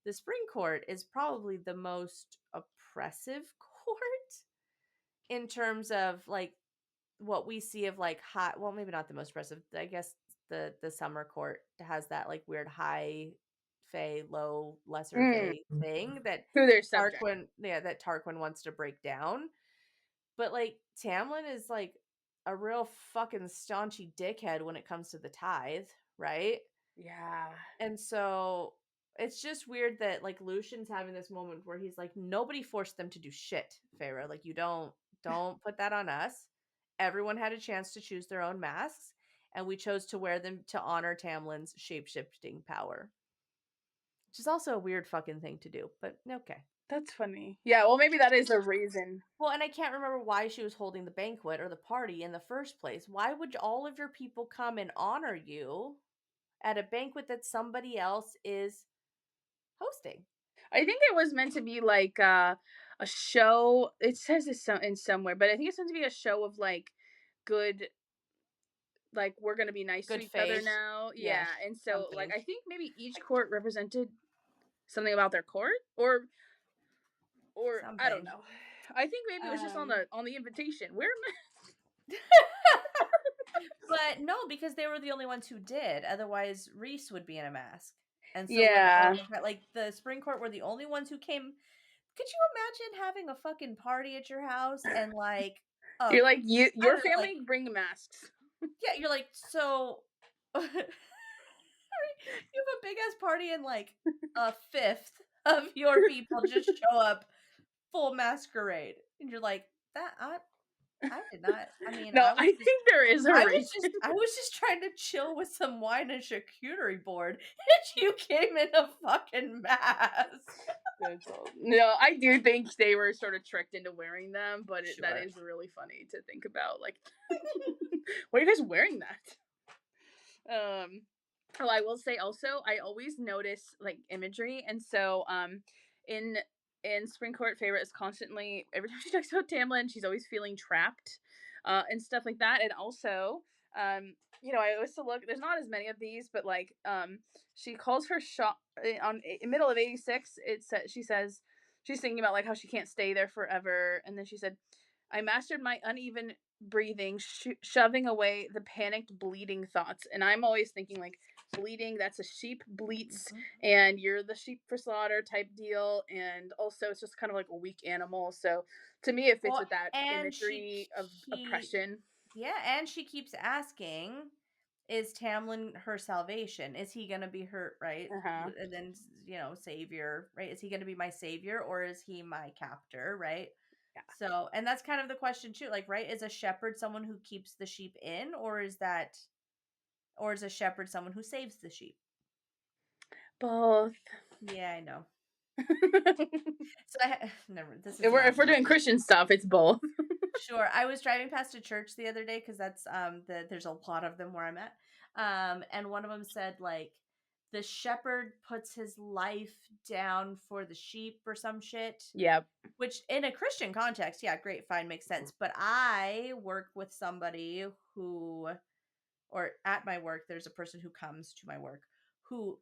the Spring Court is probably the most oppressive court in terms of, like, what we see of, like, high, well, maybe not the most oppressive. I guess the Summer Court has that, like, weird high fae, low, lesser fae thing that Who their subject. that Tarquin wants to break down. But, like, Tamlin is, like, a real fucking staunchy dickhead when it comes to the tithe, right? Yeah. And so it's just weird that, like, Lucian's having this moment where he's like, nobody forced them to do shit, Feyre. Like, you don't put that on us. Everyone had a chance to choose their own masks, and we chose to wear them to honor Tamlin's shape-shifting power. Which is also a weird fucking thing to do, but okay. That's funny. Yeah, well, maybe that is a reason. Well, and I can't remember why she was holding the banquet or the party in the first place. Why would all of your people come and honor you at a banquet that somebody else is hosting? I think it was meant to be like a show. It says this in somewhere, but I think it's meant to be a show of like good, like we're gonna be nice Good to each faith. other now. Yeah, and so something. like I think maybe each court represented something about their court, or Something. I don't know. I think maybe it was just on the invitation. Where But no, because they were the only ones who did. Otherwise, Rhys would be in a mask. And so, yeah, like the Spring Court were the only ones who came. Could you imagine having a fucking party at your house and, like, you're like your family like, bring masks. Yeah, you're like, so you have a big ass party and, like, a fifth of your people just show up full masquerade, and you're like, that I did not. I mean, No, I think there is a reason. I was just trying to chill with some wine and charcuterie board, and you came in a fucking mask. No, I do think they were sort of tricked into wearing them, but that is really funny to think about. Like, why are you guys wearing that? Oh, I will say also, I always notice like imagery, and so in Spring Court, Feyre is constantly, every time she talks about Tamlin, she's always feeling trapped, and stuff like that. And also, I always to look. There's not as many of these, but like, she calls her shop on in middle of 86. She says she's thinking about like how she can't stay there forever, and then she said, "I mastered my uneven breathing, shoving away the panicked bleeding thoughts." And I'm always thinking like bleeding. That's a sheep bleats, and you're the sheep for slaughter type deal, and also it's just kind of like a weak animal. So to me, it fits with that and imagery of oppression. Yeah, and she keeps asking, is Tamlin her salvation? Is he going to be her, right? And then, savior, right? Is he going to be my savior or is he my captor, right? Yeah. So, and that's kind of the question too, like, right? Is a shepherd someone who keeps the sheep in, or is a shepherd someone who saves the sheep? Both. Yeah, I know. So never. This is if we're doing Christian stuff, it's both. Sure. I was driving past a church the other day because that's there's a lot of them where I'm at. And one of them said like the shepherd puts his life down for the sheep or some shit. Yep. Which in a Christian context, yeah, great, fine, makes sense. But I work with somebody who, or at my work, there's a person who comes to my work who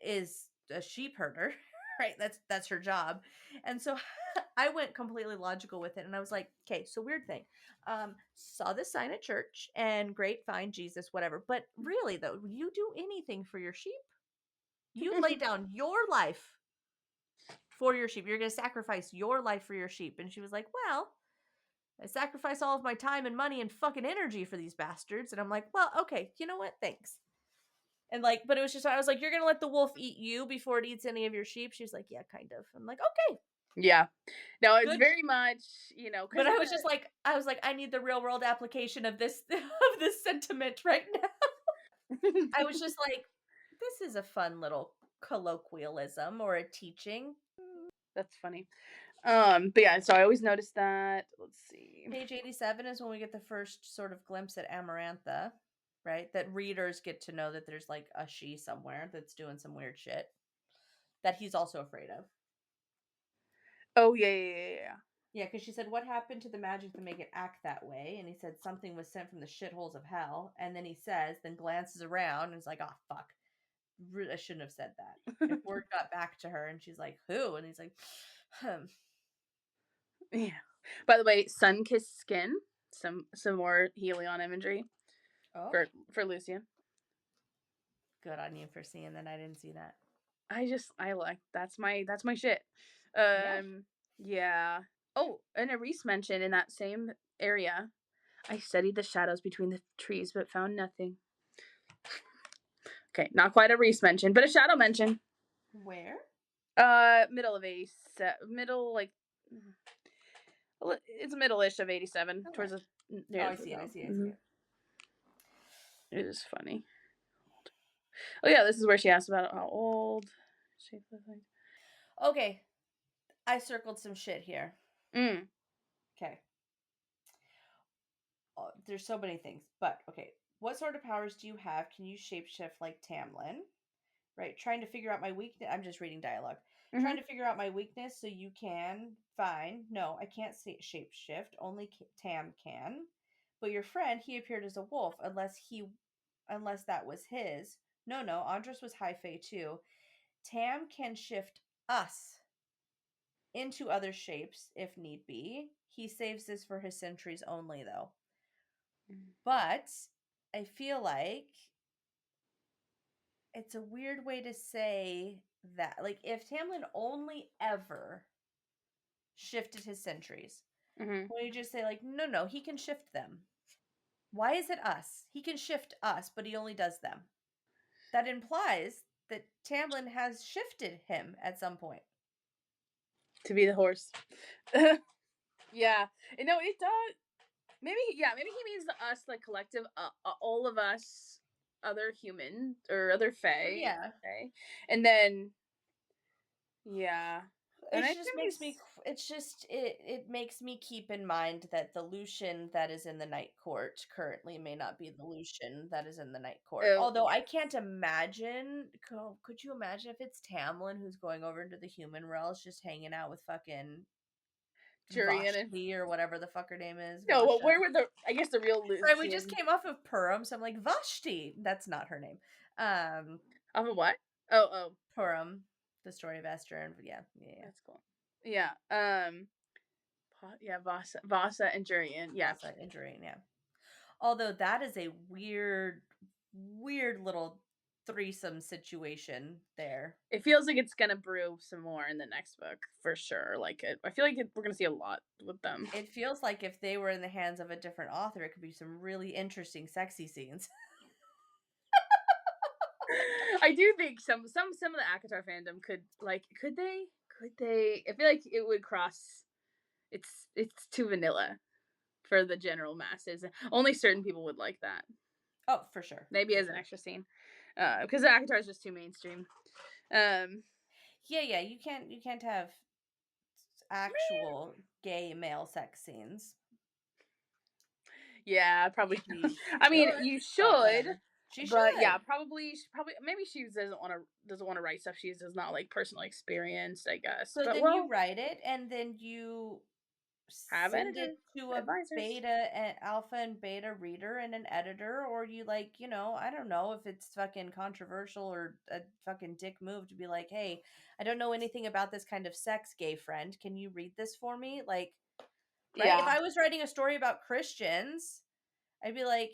is a sheep herder, right? That's her job. And so I went completely logical with it and I was like, okay, so weird thing. Saw this sign at church and great, fine, Jesus, whatever. But really though, you do anything for your sheep? You lay down your life for your sheep. You're going to sacrifice your life for your sheep. And she was like, well, I sacrifice all of my time and money and fucking energy for these bastards. And I'm like, well, okay, you know what? Thanks. And like, but it was just, I was like, you're going to let the wolf eat you before it eats any of your sheep? She was like, yeah, kind of. I'm like, okay. Yeah. No, it's very much, but I was just like, I need the real world application of this, of this sentiment right now. I was just like, this is a fun little colloquialism or a teaching. That's funny. But yeah, so I always noticed that. Let's see. Page 87 is when we get the first sort of glimpse at Amarantha, right? That readers get to know that there's like a she somewhere that's doing some weird shit that he's also afraid of. Oh, yeah. Yeah, because she said, what happened to the magic to make it act that way? And he said, something was sent from the shitholes of hell. And then he says, then glances around and is like, oh, fuck. I shouldn't have said that. If word got back to her and she's like, who? And he's like, Yeah. By the way, sun-kissed skin. Some more Helion imagery for Lucien. Good on you for seeing that. I didn't see that. I like that's my shit. Yeah. Oh, and a Rhys mentioned in that same area, I studied the shadows between the trees but found nothing. Okay, not quite a Rhys mention, but a shadow mention. Where? Middle of 87, middle like it's middle-ish of 87 towards the. I see it. It is funny. Oh yeah, this is where she asked about how old she was. Okay, I circled some shit here. Okay. There's so many things, but okay. What sort of powers do you have? Can you shapeshift like Tamlin? Right, trying to figure out my weakness. I'm just reading dialogue. Trying to figure out my weakness so you can. Fine. No, I can't shapeshift. Only Tam can. But your friend, he appeared as a wolf, unless that was his. No, Andros was high fae too. Tam can shift us into other shapes if need be. He saves this for his sentries only, though. But I feel like it's a weird way to say that. Like, if Tamlin only ever shifted his sentries, when you just say, like, no, he can shift them. Why is it us? He can shift us, but he only does them. That implies that Tamlin has shifted him at some point. To be the horse. Yeah. No, it does. Maybe he means us, like collective, all of us, other human or other fae. Yeah. Okay. And then, yeah. It makes me keep in mind that the Lucian that is in the Night Court currently may not be the Lucian that is in the Night Court. Although I can't imagine. Could you imagine if it's Tamlin who's going over into the human realms, just hanging out with fucking Jurian and Vashti or whatever the fuck her name is. no, well, Vasha. where were the? I guess the real Lucian. Sorry, we just came off of Purim, so I'm like Vashti. That's not her name. Off of what? Oh, Purim, the story of Esther, and yeah. that's cool. Yeah. Yeah, Vasa and Jurian. Yeah. Vasa and Jurian, yeah. Although that is a weird little threesome situation there. It feels like it's gonna brew some more in the next book for sure. Like, I feel like we're gonna see a lot with them. It feels like if they were in the hands of a different author, it could be some really interesting sexy scenes. I do think some of the ACOTAR fandom could they? I feel like it would cross. It's too vanilla for the general masses. Only certain people would like that. Oh, for sure. Maybe as an extra scene, because the ACOTAR is just too mainstream. Yeah, you can't have actual gay male sex scenes. Yeah, probably. I mean, you should. She should. But yeah, probably maybe she doesn't want to write stuff she does not like personally experienced, I guess. So but then you write it and then you send it to a beta and alpha and beta reader and an editor, or you like, I don't know if it's fucking controversial or a fucking dick move to be like, hey, I don't know anything about this kind of sex, gay friend. Can you read this for me? Like, right? Yeah. If I was writing a story about Christians, I'd be like,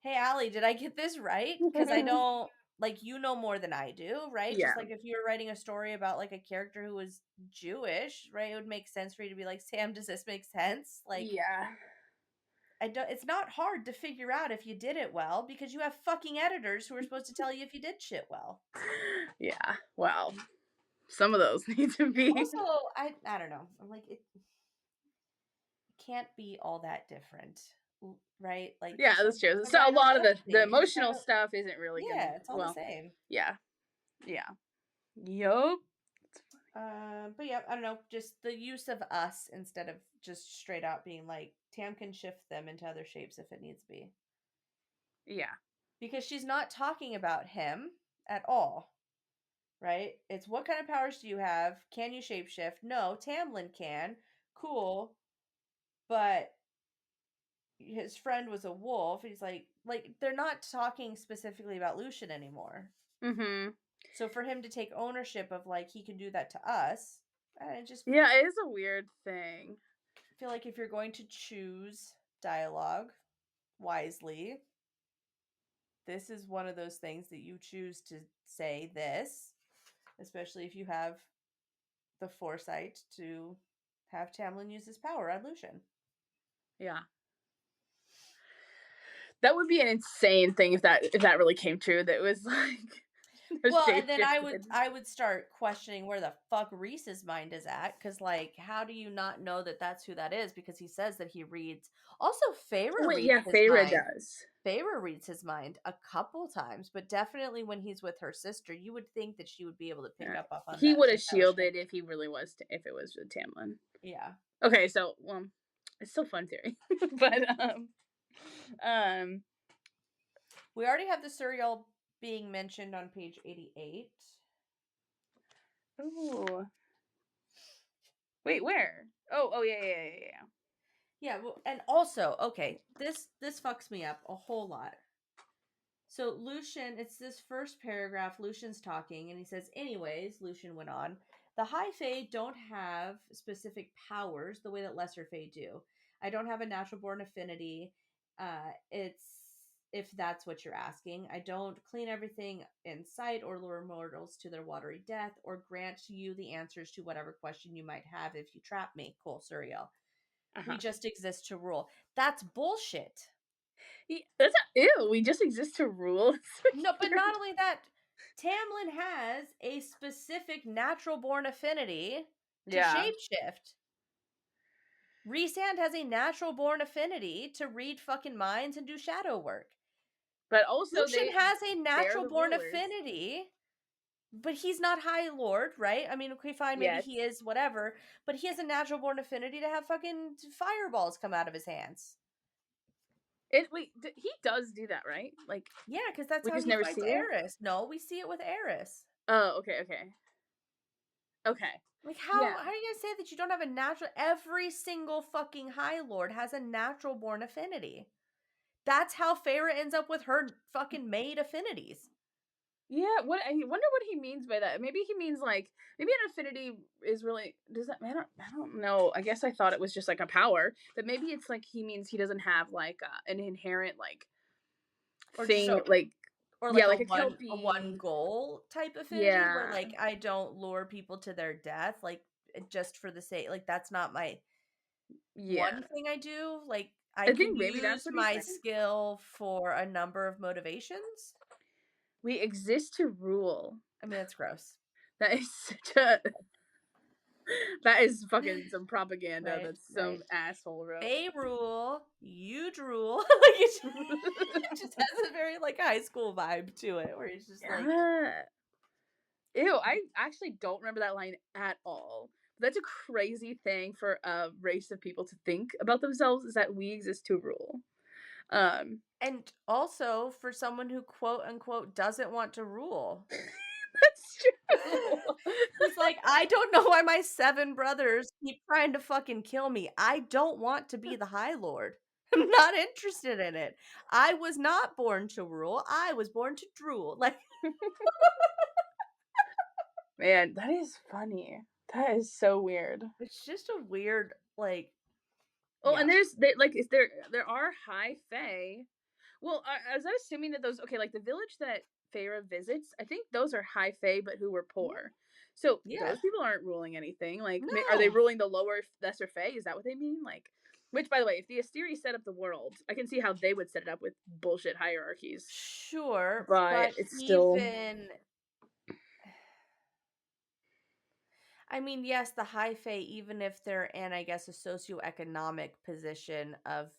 hey, Allie, did I get this right? Because I don't, like, you know more than I do, right? Yeah. Just like if you were writing a story about like a character who was Jewish, right? It would make sense for you to be like, Sam, does this make sense? Like, yeah. It's not hard to figure out if you did it well because you have fucking editors who are supposed to tell you if you did shit well. Yeah. Well, some of those need to be. Also, I don't know. I'm like, it can't be all that different. Right? Like, yeah, that's true. So a lot of the emotional stuff isn't really good. Yeah, it's all the same. Yeah. Yup. But yeah, I don't know, just the use of us instead of just straight out being like, Tam can shift them into other shapes if it needs to be. Yeah. Because she's not talking about him at all. Right? It's what kind of powers do you have? Can you shapeshift? No, Tamlin can. Cool. But his friend was a wolf. He's like they're not talking specifically about Lucien anymore. Mm-hmm. So for him to take ownership of like he can do that to us, it just it is a weird thing. I feel like if you're going to choose dialogue wisely, this is one of those things that you choose to say this, especially if you have the foresight to have Tamlin use his power on Lucien. Yeah. That would be an insane thing if that really came true. That was like, well, and then I would start questioning where the fuck Rhys's mind is at, because like, how do you not know that that's who that is? Because he says that he reads. Also, Feyre reads his mind. Does. Feyre reads his mind a couple times, but definitely when he's with her sister, you would think that she would be able to pick up on. He would have shielded if he really was, if it was with Tamlin. Yeah. Okay, so it's still fun theory, but we already have the Suriel being mentioned on page 88. Oh. Wait, where? Oh yeah. Yeah, well, and also, okay, this fucks me up a whole lot. So Lucien, it's this first paragraph, Lucien's talking, and he says, anyways, Lucien went on, the High Fae don't have specific powers the way that Lesser Fae do. I don't have a natural born affinity. It's, if that's what you're asking. I don't clean everything in sight or lure mortals to their watery death or grant you the answers to whatever question you might have if you trap me. Cool, Suriel. We just exist to rule. That's bullshit. That's ew. We just exist to rule. No, but not only that, Tamlin has a specific natural born affinity to shapeshift. Rhys has a natural born affinity to read fucking minds and do shadow work. But also, Lucien has a natural born affinity, but he's not High Lord, right? I mean, okay, fine, maybe he is, whatever. But he has a natural born affinity to have fucking fireballs come out of his hands. He does do that, right? Like, yeah, because that's how he fights Eris. No, we see it with Eris. Oh, okay. Okay. Like, Yeah. how are you gonna say that you don't have a natural? Every single fucking High Lord has a natural born affinity. That's how Feyre ends up with her fucking made affinities. Yeah, what I wonder what he means by that. Maybe he means like maybe an affinity is really does that I don't know. I guess I thought it was just like a power, but maybe it's like he means he doesn't have like an inherent like Or just thing like or yeah, like like a a one kelpie. goal type affinity where Yeah. like I don't lure people to their death, like just for the sake, like that's not my Yeah. one thing I do. Like I I can think maybe that's use what he's my saying. skill for a number of motivations. We exist to rule. I mean, that's gross. That is such a that is fucking some propaganda Right, that right. some asshole wrote. They rule, you drool. Like it just has a very like high school vibe to it, where it's just like, Yeah. Ew, I actually don't remember that line at all. That's a crazy thing for a race of people to think about themselves is that we exist to rule. Um, and also for someone who quote unquote doesn't want to rule. that's true. He's like, I don't know why my 7 brothers keep trying to fucking kill me. I don't want to be the High Lord. I'm not interested in it. I was not born to rule. I was born to drool. Like, Man, that is funny. That is so weird. it's just a weird, like, Oh, yeah. and there's there like is there are high fae. Well, I was assuming that those okay, like the village that Feyre visits, I think those are high fae, but who were Mhm. poor. So Yeah. those people aren't ruling anything. Like, are they No. ruling the lower lesser fae? Is that what they mean? Like, which by the way, if the Asteri set up the world, I can see how they would set it up with bullshit hierarchies. Sure, But but it's still even I mean, yes, the high fae, even if they're in, I guess, a socioeconomic position of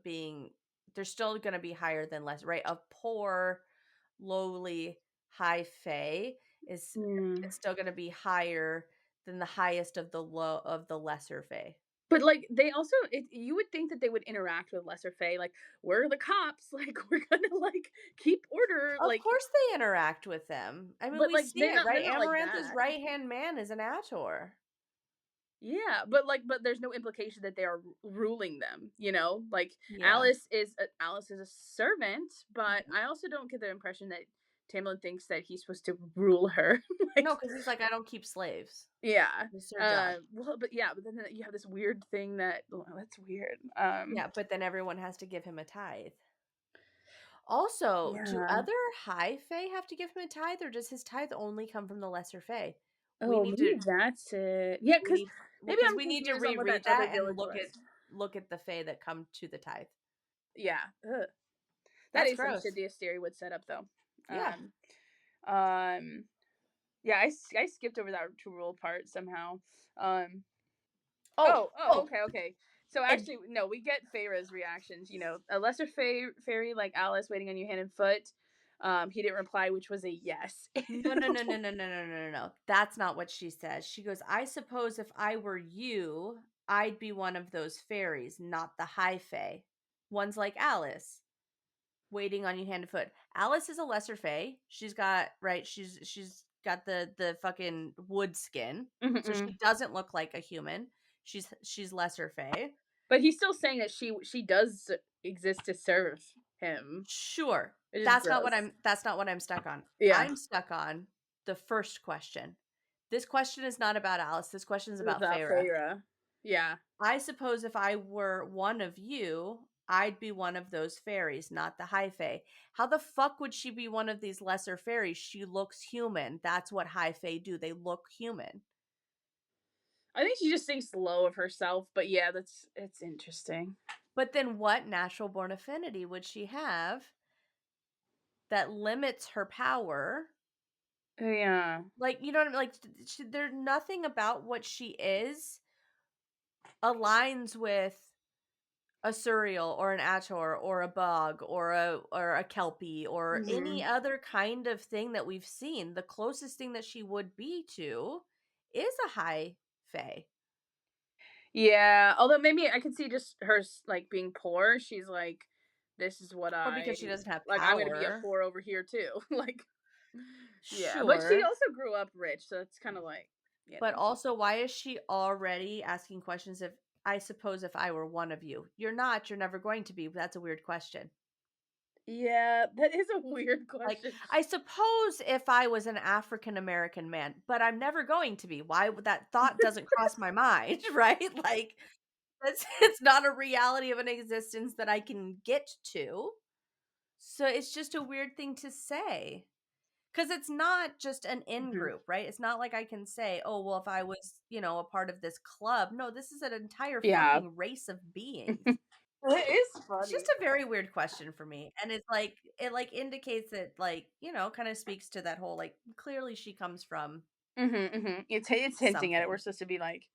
being, they're still going to be higher than less, right? A poor, lowly high fae is mm. it's still going to be higher than the highest of the low of the lesser fae. But like they also you would think that they would interact with lesser fae like we're the cops, like we're gonna like keep order, Of like course, they interact with them. I mean, but we like see it, they're right? not like Amarantha's that. right hand man is an Ator. Yeah, but like, but there's no implication that they are ruling them. You know, like Yeah. Alice is a servant, but Mhm. I also don't get the impression that Tamlin thinks that he's supposed to rule her. Like, No, because he's like, I don't keep slaves. yeah, It's their job. well, but yeah, but then you have this weird thing that well, that's weird. Yeah, but then everyone has to give him a tithe. Also, do Yeah. other high fae have to give him a tithe, or does his tithe only come from the lesser fae? We Oh, need to maybe that's it. Yeah, we because need maybe because I'm we need to confused on what that reread other that and village was. look at the fae that come to the tithe. Yeah, ugh. That That's is some shit gross. the Asteri would set up though. Yeah. Um, yeah, I skipped over that to rule part somehow. Um, Oh, oh, okay, okay. So and actually, no, we get Feyre's reactions. You know, a lesser fairy like Alice waiting on you hand and foot. He didn't reply, which was a yes. no, no, no, no, no, no, no, no, no, no. That's not what she says. She goes, I suppose if I were you, I'd be one of those fairies, not the high fae. Ones like Alice, waiting on you hand and foot. Alice is a lesser fae. She's got right. She's got the fucking wood skin, so Mm-mm. she doesn't look like a human. She's lesser fae. But he's still saying that she does exist to serve him. Sure, It is gross. that's not what I'm stuck on. Yeah, I'm stuck on the first question. This question is not about Alice. This question is about without Feyre. Feyre. Yeah. I suppose if I were one of you, I'd be one of those fairies, not the high fae. How the fuck would she be one of these lesser fairies? She looks human. That's what high fae do. They look human. I think she just thinks low of herself, but yeah, it's interesting. But then what natural born affinity would she have that limits her power? Yeah. Like, you know what I mean? Like, there's nothing about what she is aligns with a Suriel or an Ator or a Bog or a Kelpie or any Hmm. other kind of thing that we've seen. The closest thing that she would be to is a high fae. Yeah, although maybe I could see just her like being poor. She's like, this is what Or because she doesn't have like. I'm gonna be a power. poor over here too. Like, Yeah, but she Sure. also grew up rich, so it's kind of like, But also, why is she already asking questions if I suppose if I were one of you? You're not, you're never going to be. That's a weird question. yeah, that is a weird Like, question. I suppose if I was an African American man, but I'm never going to be. Why would that thought doesn't cross my mind, right? Like, it's not a reality of an existence that I can get to. So it's just a weird thing to say. Because it's not just an in Mhm. group, right? It's not like I can say, oh, well, if I was, a part of this club. No, this is an entire Yeah, fucking race of beings. it is It's funny. just a very weird question for me. And it's like, it like indicates that, like, kind of speaks to that whole, like, clearly she comes from It's hinting at it. We're something. supposed to be like,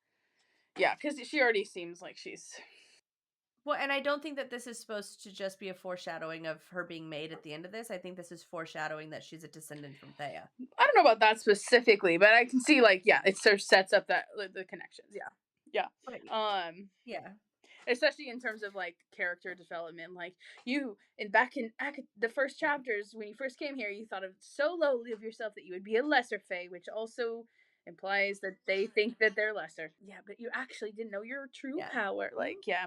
yeah, because she already seems like she's. Well, and I don't think that this is supposed to just be a foreshadowing of her being made at the end of this. I think this is foreshadowing that she's a descendant from Thea. I don't know about that specifically, but I can see like, yeah, it sort of sets up that the connections. Yeah, yeah. But yeah. Especially in terms of like character development, like you in back in the first chapters when you first came here, you thought of so lowly of yourself that you would be a lesser fae, which also implies that they think that they're lesser. Yeah, but you actually didn't know your true Yeah. power. Like, yeah.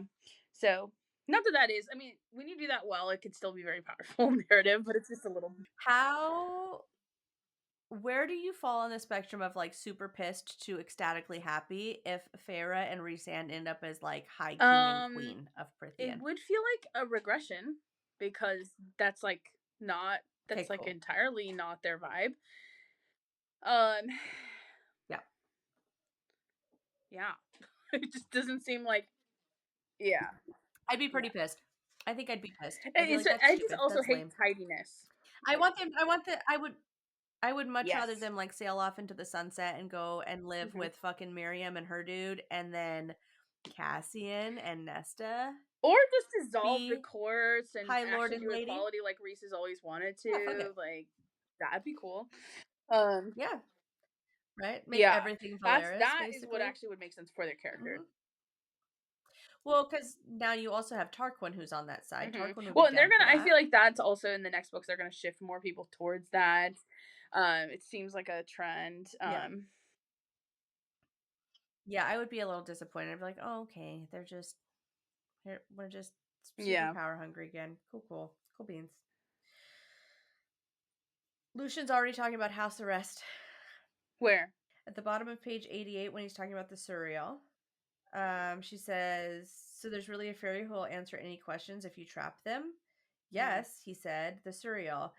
So not that that is. I mean, when you do that well, it could still be very powerful narrative, but it's just a little. Where do you fall on the spectrum of like super pissed to ecstatically happy if Feyre and Rhysand end up as like high king and queen of It Prithian? would feel like a regression because that's like not Okay, that's like cool. entirely not their vibe. Um, Yeah. yeah, it just doesn't seem like. Yeah, I'd be yeah. pretty pissed. I think I'd be pissed. I'd be like, that's I just stupid. also That's hate lame. tidiness. I Like, want them I would much rather yes, them like sail off into the sunset and go and live hmm with fucking Miriam and her dude and then Cassian and Nesta or just dissolve the be course and High Lord actually and do Lady. equality like Reese has always wanted Yeah, fuck to. it. Like, that'd be cool. Um, Yeah, right? Make yeah, everything Valeris, that is what basically. actually would make sense for their character. Hmm. Well, because now you also have Tarquin who's on that side. Tarquin would be Well, and they're down for gonna. I feel that. like that's also in the next books. They're gonna shift more people towards that. It seems like a trend. Yeah. Yeah, I would be a little disappointed. I'd be like, oh, okay, we're just super Yeah. power hungry again. Cool. Cool beans. Lucian's already talking about house arrest. Where? At the bottom of page 88, when he's talking about the Suriel, she says, so there's really a fairy who will answer any questions if you trap them? Yes, he said, the Suriel.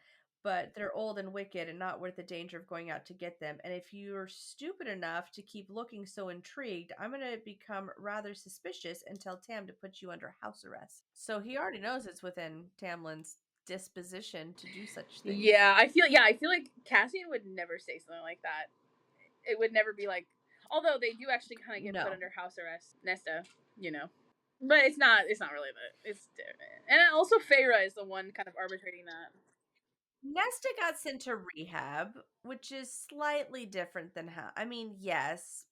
But they're old and wicked and not worth the danger of going out to get them. And if you're stupid enough to keep looking so intrigued, I'm going to become rather suspicious and tell Tam to put you under house arrest. So he already knows it's within Tamlin's disposition to do such things. Yeah, I feel like Cassian would never say something like that. It would never be like, although they do actually kind of get put No. under house arrest, Nesta, but it's not really it's different. And also Feyre is the one kind of arbitrating that. Nesta got sent to rehab, which is slightly different than how. I mean, yes,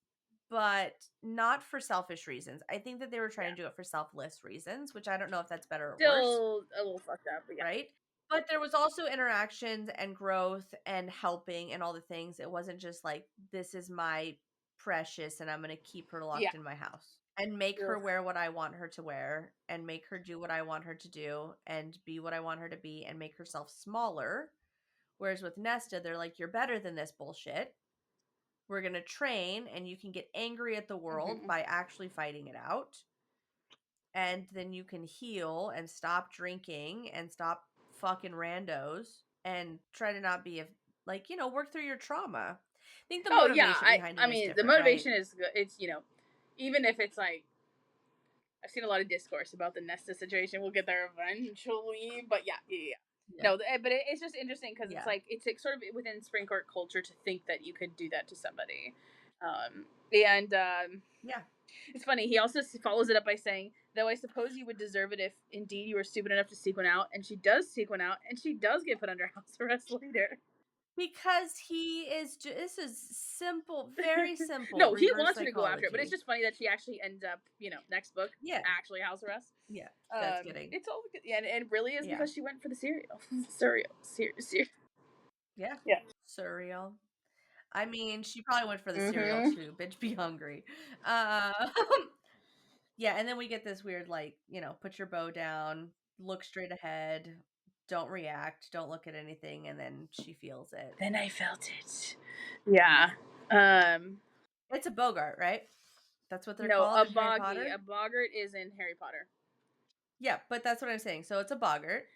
but not for selfish reasons. I think that they were trying Yeah, to do it for selfless reasons, which I don't know if that's better or worse, still a little fucked up, but yeah. right? But there was also interactions and growth and helping and all the things. It wasn't just like, this is my precious and I'm going to keep her Yeah. locked in my house and make her Ugh. wear what I want her to wear and make her do what I want her to do and be what I want her to be and make herself smaller. Whereas with Nesta, they're like, you're better than this bullshit. We're going to train and you can get angry at the world by actually fighting it out. And then you can heal and stop drinking and stop fucking randos and try to not be work through your trauma. I think the Oh yeah, motivation behind I it is mean the different, right? motivation is good. It's even if it's like I've seen a lot of discourse about the Nesta situation. We'll get there eventually, but yeah. Yeah. No, but it's just interesting because Yeah. it's like it's sort of within Springcourt culture to think that you could do that to somebody, and Yeah. it's funny. He also follows it up by saying, "Though I suppose you would deserve it if indeed you were stupid enough to seek one out." And she does seek one out, and she does get put under house arrest later. Because this is simple, very simple No, he reverse wants her to go after it, but it's psychology. just funny that she actually ends up, next book, Yeah. actually house arrest. Yeah. Just kidding. It's all good. Yeah, and it really is Yeah. because she went for the cereal. cereal. Yeah. Yeah. Surreal. I mean, she probably went for the cereal Mhm. too. Bitch, be hungry. Yeah, and then we get this weird, like, put your bow down, look straight ahead, don't react, don't look at anything, and then she feels it. Then I felt it. Yeah. It's a Bogart, right? That's what they're No, called a in Harry boggy. Potter? A boggart is in Harry Potter. Yeah, but that's what I'm saying. So it's a Boggart.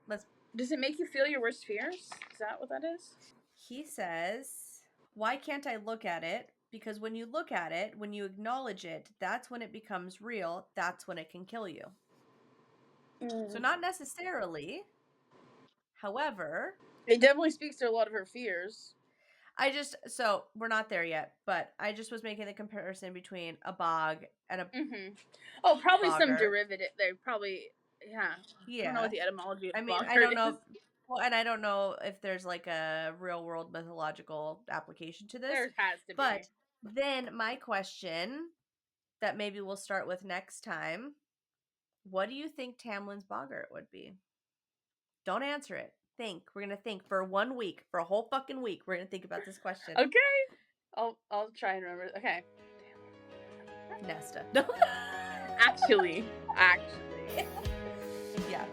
Let's. Does it make you feel your worst fears? Is that what that is? He says, "Why can't I look at it? Because when you look at it, when you acknowledge it, that's when it becomes real. That's when it can kill you." So not necessarily. However, It definitely speaks to a lot of her fears. so we're not there yet, but I just was making the comparison between a bog and a Oh, probably some boggart. derivative. They probably, yeah. I don't know what Yeah. the etymology of I mean, I boggart don't is. know. Well, and I don't know if there's like a real world mythological application to this. There has to be. But then my question that maybe we'll start with next time, what do you think Tamlin's boggart would be? Don't answer it. Think. We're going to think for 1 week, for a whole fucking week. We're going to think about this question. Okay. I'll try and remember. Okay. Nesta. Actually. Yeah.